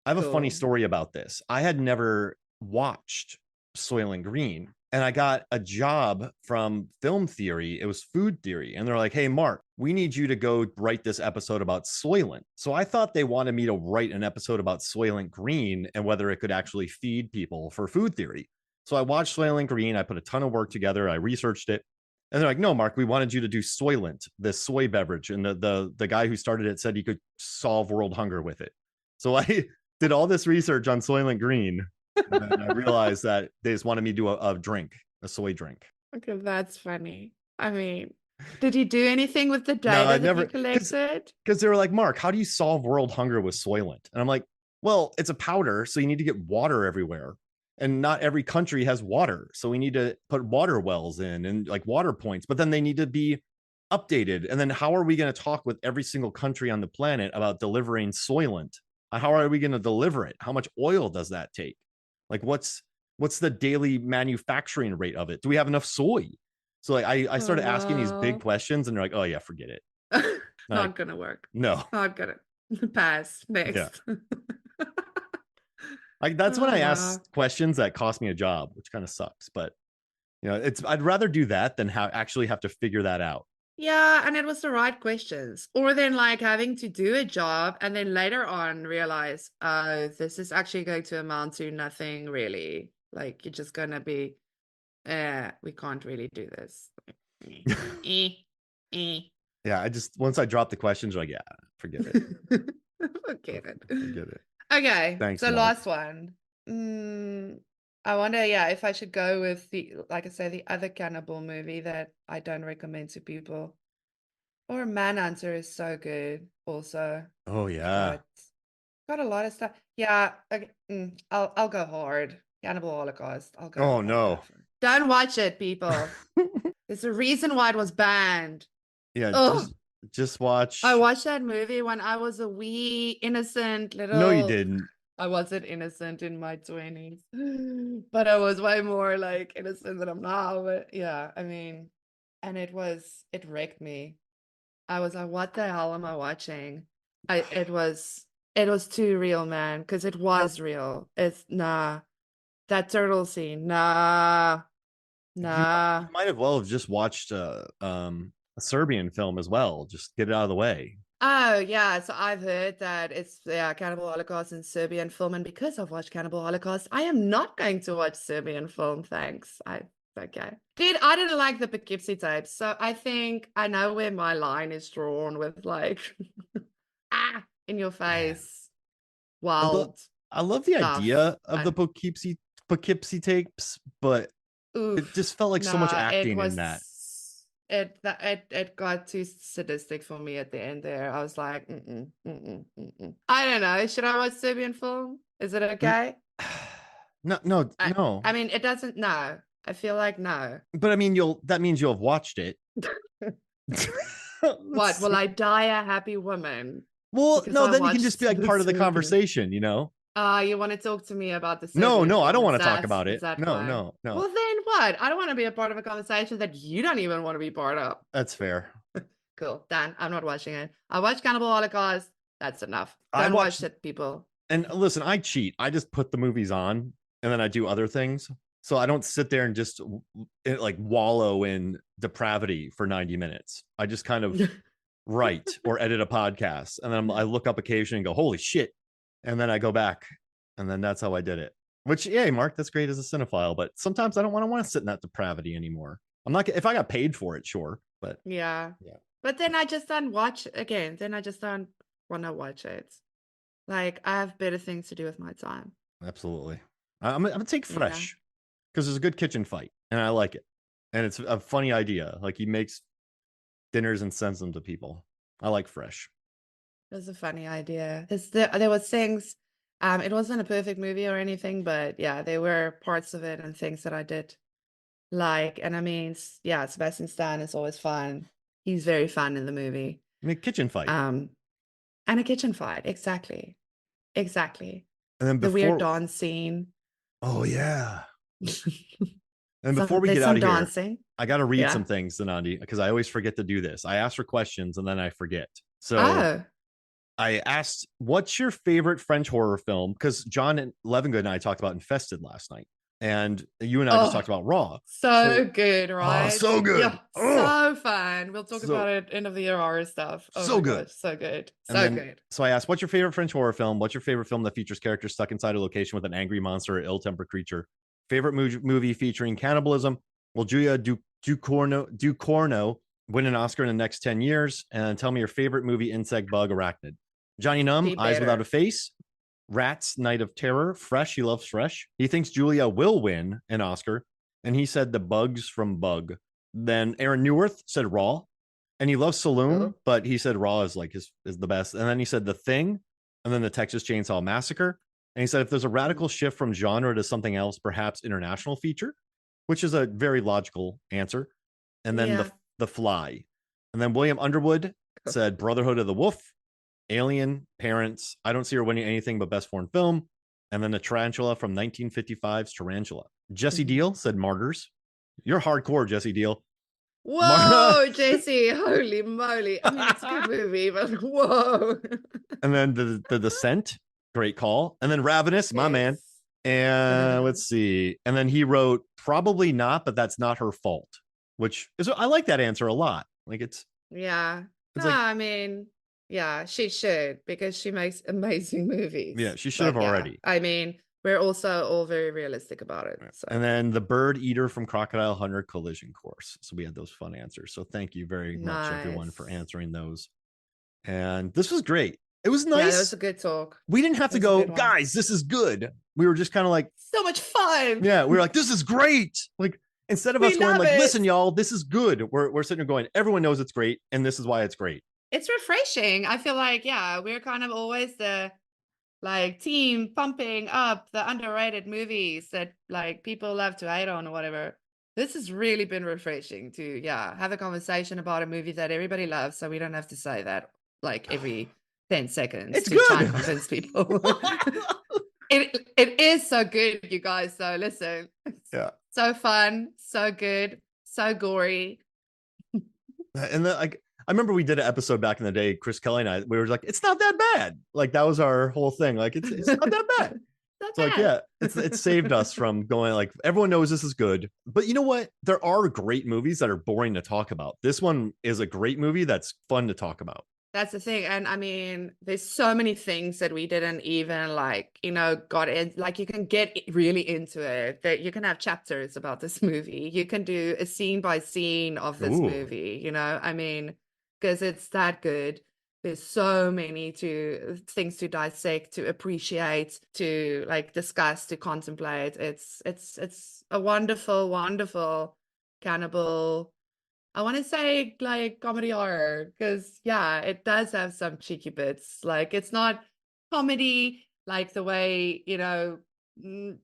S1: I have a funny
S2: Cool.
S1: story about this. I had never watched Soylent Green, and I got a job from Film Theory. It was Food Theory, and they're like, "Hey, Mark, we need you to go write this episode about Soylent." So I thought they wanted me to write an episode about Soylent Green and whether it could actually feed people for Food Theory. So I watched Soylent Green. I put a ton of work together. I researched it. And they're like, no, Mark, we wanted you to do Soylent, this soy beverage. And the guy who started it said he could solve world hunger with it. So I did all this research on Soylent Green. And then I realized that they just wanted me to do a drink, a soy drink.
S2: Okay, that's funny. I mean, did you do anything with the
S1: No, I
S2: data that you
S1: never,
S2: collected?
S1: because they were like, Mark, how do you solve world hunger with Soylent? And I'm like, well, it's a powder, so you need to get water everywhere. And not every country has water. So we need to put water wells in and like water points, but then they need to be updated. And then how are we going to talk with every single country on the planet about delivering Soylent? How are we going to deliver it? How much oil does that take? Like, what's the daily manufacturing rate of it? Do we have enough soy? So like I
S2: Oh
S1: started asking these big
S2: no.
S1: questions, and they're like, oh yeah, forget it. Like,
S2: Not gonna work.
S1: no.
S2: Not gonna pass.
S1: Yeah.
S2: Next.
S1: Like that's when
S2: Oh
S1: I ask
S2: wow.
S1: questions that cost me a job, which kind of sucks. But it's I'd rather do that than actually have to figure that out.
S2: Yeah, and it was the right questions. Or then like having to do a job and then later on realize, oh, this is actually going to amount to nothing really. Like you're just gonna be, we can't really do this. Eh, eh, eh.
S1: Yeah, I just once I drop the questions, like, yeah, forget it.
S2: Forget it.
S1: Forget it.
S2: Okay,
S1: Thanks,
S2: so
S1: Mark.
S2: last one. I wonder, yeah, if I should go with the, like I say, the other cannibal movie that I don't recommend to people. Or Manhunter is so good also,
S1: Oh yeah.
S2: but got a lot of stuff. Yeah, okay, I'll go hard. Cannibal Holocaust. I'll
S1: Oh
S2: go
S1: no.
S2: for it. Don't watch it, people. There's a reason why it was banned.
S1: Yeah,
S2: Oh,
S1: just
S2: I
S1: watch.
S2: watched that movie when I was a wee innocent
S1: No, you
S2: little.
S1: didn't.
S2: I wasn't innocent in my 20s, but I was way more like innocent than I'm now. But yeah, I mean, and it wrecked me. I was like, what the hell am I watching? It was too real, man, because it was real. It's nah, that turtle scene, nah,
S1: You
S2: nah.
S1: might have well have just watched a Serbian film as well. Just get it out of the way.
S2: Oh yeah, so I've heard that it's Cannibal Holocaust and Serbian film, and because I've watched Cannibal Holocaust, I am not going to watch Serbian film. Thanks. Okay. Dude, I didn't like the Poughkeepsie tapes, so I think I know where my line is drawn with like in your
S1: Man,
S2: face,
S1: I love
S2: wild
S1: I love the
S2: stuff.
S1: idea of the Poughkeepsie tapes, but it just
S2: Oof.
S1: felt like so much
S2: Nah, it
S1: acting in that.
S2: was it got too sadistic for me at the end there. I was like, I don't know. Should I watch Serbian film? Is it
S1: N-
S2: okay?
S1: No, no,
S2: I
S1: no.
S2: I mean, it doesn't. No, I feel like no.
S1: But I mean, you'll that means you'll have watched it.
S2: What? Will I die a happy woman
S1: Well,
S2: because
S1: no,
S2: I
S1: then you can
S2: watched
S1: just be like
S2: the
S1: part of the
S2: Serbian?
S1: conversation.
S2: You want to talk to me about the
S1: No,
S2: Serbian
S1: no, I don't
S2: film?
S1: want
S2: Is
S1: to talk
S2: that
S1: about
S2: is
S1: it.
S2: that
S1: No,
S2: why?
S1: no, no.
S2: Well, then what? I don't want to be a part of a conversation that you don't even want to be part of.
S1: That's fair.
S2: Cool. Done. I'm not watching it. I watched Cannibal Holocaust. That's enough.
S1: I
S2: Don't
S1: watch
S2: watch it, people.
S1: and listen, I cheat. I just put the movies on and then I do other things. So I don't sit there and just like wallow in depravity for 90 minutes. I just kind of write or edit a podcast and then I look up occasionally and go, holy shit. And then I go back and then that's how I did it. Which, yeah, Mark, that's great as a cinephile, but sometimes I don't want to sit in that depravity anymore. I'm not, if I got paid for it, sure. But
S2: Yeah.
S1: yeah,
S2: But then I just don't watch again. Then I just don't want to watch it. Like, I have better things to do with my time.
S1: absolutely. I'm gonna take
S2: Yeah.
S1: Fresh because there's a good kitchen fight and I like it. And it's a funny idea. Like he makes dinners and sends them to people. I like Fresh.
S2: It was a funny idea. There was things, it wasn't a perfect movie or anything, but yeah, there were parts of it and things that I did like. And I mean, yeah, Sebastian Stan is always fun. He's very fun in the movie.
S1: I mean, kitchen fight.
S2: Um, and a kitchen fight. Exactly. Exactly.
S1: And then
S2: The weird
S1: before,
S2: dance scene.
S1: oh yeah. And before we
S2: There's
S1: get out
S2: some
S1: of here,
S2: dancing.
S1: I got to read
S2: Yeah.
S1: some things, Zanandi, because I always forget to do this. I ask for questions and then I forget. So
S2: Oh,
S1: I asked, "What's your favorite French horror film?" Because John and Levingood and I talked about Infested last night, and you and I just
S2: oh,
S1: talked about Raw.
S2: so
S1: So,
S2: good,
S1: oh,
S2: right?
S1: so good.
S2: Yeah,
S1: Oh,
S2: so fun. We'll talk about
S1: so
S2: it end of the year horror stuff. Oh
S1: so
S2: my
S1: good.
S2: gosh, so good.
S1: And
S2: So
S1: then,
S2: good.
S1: so I asked, "What's your favorite French horror film? What's your favorite film that features characters stuck inside a location with an angry monster or ill-tempered creature? Favorite movie featuring cannibalism? Will Julia Ducournau win an Oscar in the next 10 years? And tell me your favorite movie, insect, bug, arachnid. Johnny Numb,
S2: Be
S1: Eyes Without a
S2: better.
S1: Face. Rats, Night of Terror. Fresh, he loves Fresh. He thinks Julia will win an Oscar. And he said The Bugs from Bug. Then Aaron Newworth said Raw. And he loves Saloon,
S2: Cool.
S1: but he said Raw is like is the best. And then he said The Thing, and then the Texas Chainsaw Massacre. And he said if there's a radical shift from genre to something else, perhaps international feature, which is a very logical answer. And then
S2: Yeah.
S1: the Fly. And then William Underwood said Brotherhood of the Wolf, Alien, Parents. I don't see her winning anything but best foreign film. And then a tarantula from 1955's Tarantula. Jesse
S2: Mhm.
S1: Deal said Martyrs. You're hardcore, Jesse Deal. Marta.
S2: Whoa, Jesse, holy moly. I mean, it's a good movie, but whoa.
S1: And then the Descent, great call. And then Ravenous, my man.
S2: Yes.
S1: And let's see. And then he wrote probably not, but that's not her fault, which is I like that answer a lot. Like
S2: Yeah.
S1: it's
S2: No,
S1: like,
S2: I mean, yeah, she should because she makes amazing
S1: yeah,
S2: movies.
S1: she should have
S2: But yeah,
S1: already.
S2: I mean, we're also all very realistic about it. So
S1: And then the Bird Eater from Crocodile Hunter Collision Course. So we had those fun answers. So thank you very much, everyone, for
S2: nice.
S1: answering those. And this was great. It was
S2: Yeah, that was
S1: nice.
S2: a good talk.
S1: We didn't have
S2: That
S1: to
S2: was a
S1: go,
S2: good one.
S1: guys, this is good. We were just kind of like,
S2: So much fun.
S1: yeah, we were like, this is great. Like, instead of
S2: We
S1: us going
S2: love
S1: like,
S2: it.
S1: listen, y'all, this is good. We're sitting there going, everyone knows it's great, and this is why it's great.
S2: It's refreshing. I feel like, yeah, we're kind of always the like team pumping up the underrated movies that like people love to hate on or whatever. This has really been refreshing to, yeah, have a conversation about a movie that everybody loves, so we don't have to say that like every 10 seconds
S1: It's
S2: to try and
S1: good.
S2: convince people. It is so good, you guys. So listen,
S1: Yeah.
S2: so fun, so good, so gory.
S1: And then like I remember we did an episode back in the day, Chris Kelly and I, we were like, it's not that bad. Like that was our whole thing. Like it's not that bad.
S2: Not
S1: So like,
S2: bad.
S1: yeah, it saved us from going like everyone knows this is good. But you know what? There are great movies that are boring to talk about. This one is a great movie that's fun to talk about.
S2: That's the thing. And I mean, there's so many things that we didn't even like, got in. Like you can get really into it. That you can have chapters about this movie. You can do a scene by scene of this
S1: Ooh.
S2: movie, I mean, because it's that good. There's so many things to dissect, to appreciate, to like discuss, to contemplate. It's a wonderful, wonderful cannibal. I want to say like comedy horror because yeah, it does have some cheeky bits. Like it's not comedy like the way, mm,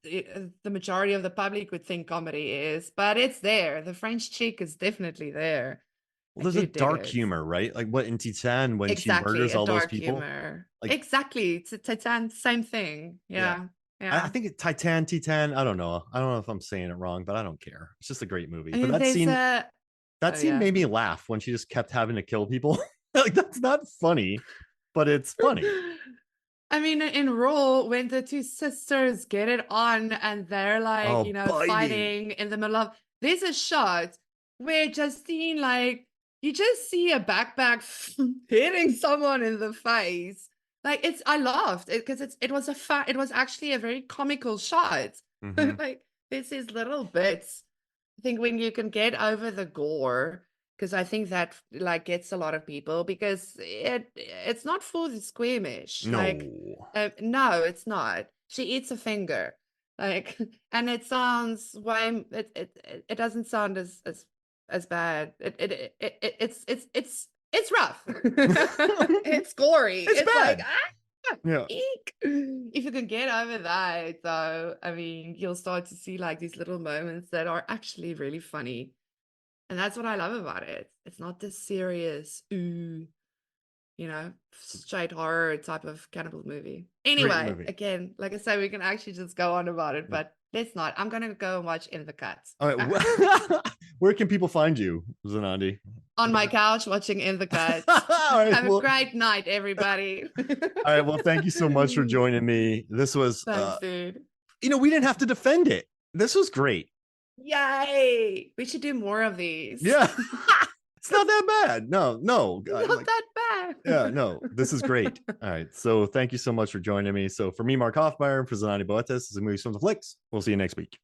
S2: the majority of the public would think comedy is, but it's there. The French chick is definitely there.
S1: Well,
S2: I
S1: there's a
S2: do dig
S1: dark
S2: it.
S1: humor, right? Like what in Titane when she
S2: Exactly,
S1: murders
S2: a
S1: all those
S2: dark
S1: people.
S2: humor.
S1: Like,
S2: Exactly. It's Titane, same thing.
S1: yeah.
S2: Yeah.
S1: I
S2: Yeah.
S1: think Titane. I don't know. I don't know if I'm saying it wrong, but I don't care. It's just a great movie.
S2: I
S1: But
S2: mean, there's a,
S1: that
S2: oh
S1: scene
S2: yeah.
S1: made me laugh when she just kept having to kill people. Like that's not funny, but it's funny.
S2: I mean, in Raw, when the two sisters get it on and they're like,
S1: Oh, biting.
S2: fighting in the middle of, there's a shot where Justine, like, you just see a backpack hitting someone in the face. Like, I laughed because it was actually a very comical shot.
S1: Mm-hmm.
S2: Like, there's these little bits. I think when you can get over the gore, because I think that like gets a lot of people because it's not for the squeamish. Like,
S1: No.
S2: no, it's not. She eats a finger, like, and it sounds way it doesn't sound as bad. It's rough. It's gory.
S1: It's
S2: It's like
S1: bad. Yeah.
S2: eek. If you can get over that, though, I mean, you'll start to see like these little moments that are actually really funny. And that's what I love about it. It's not this serious, straight horror type of cannibal movie.
S1: Great
S2: Anyway,
S1: movie.
S2: again, like I said, we can actually just go on about it, but let's not. I'm gonna go and watch In the Cut.
S1: All right. Where can people find you, Zanandi?
S2: On my couch watching In the Cut.
S1: All right.
S2: Have a
S1: Well,
S2: great night, everybody.
S1: all right. Well, thank you so much for joining me. This was,
S2: Thanks, dude.
S1: we didn't have to defend it. This was great.
S2: Yay! We should do more of these.
S1: Yeah. It's not that bad. No, no.
S2: Not
S1: Like,
S2: that bad.
S1: yeah, no, this is great. All right. So thank you so much for joining me. So for me, Mark Hoffmeyer, for Zanani Boetes, this is Movies from the Flicks. We'll see you next week.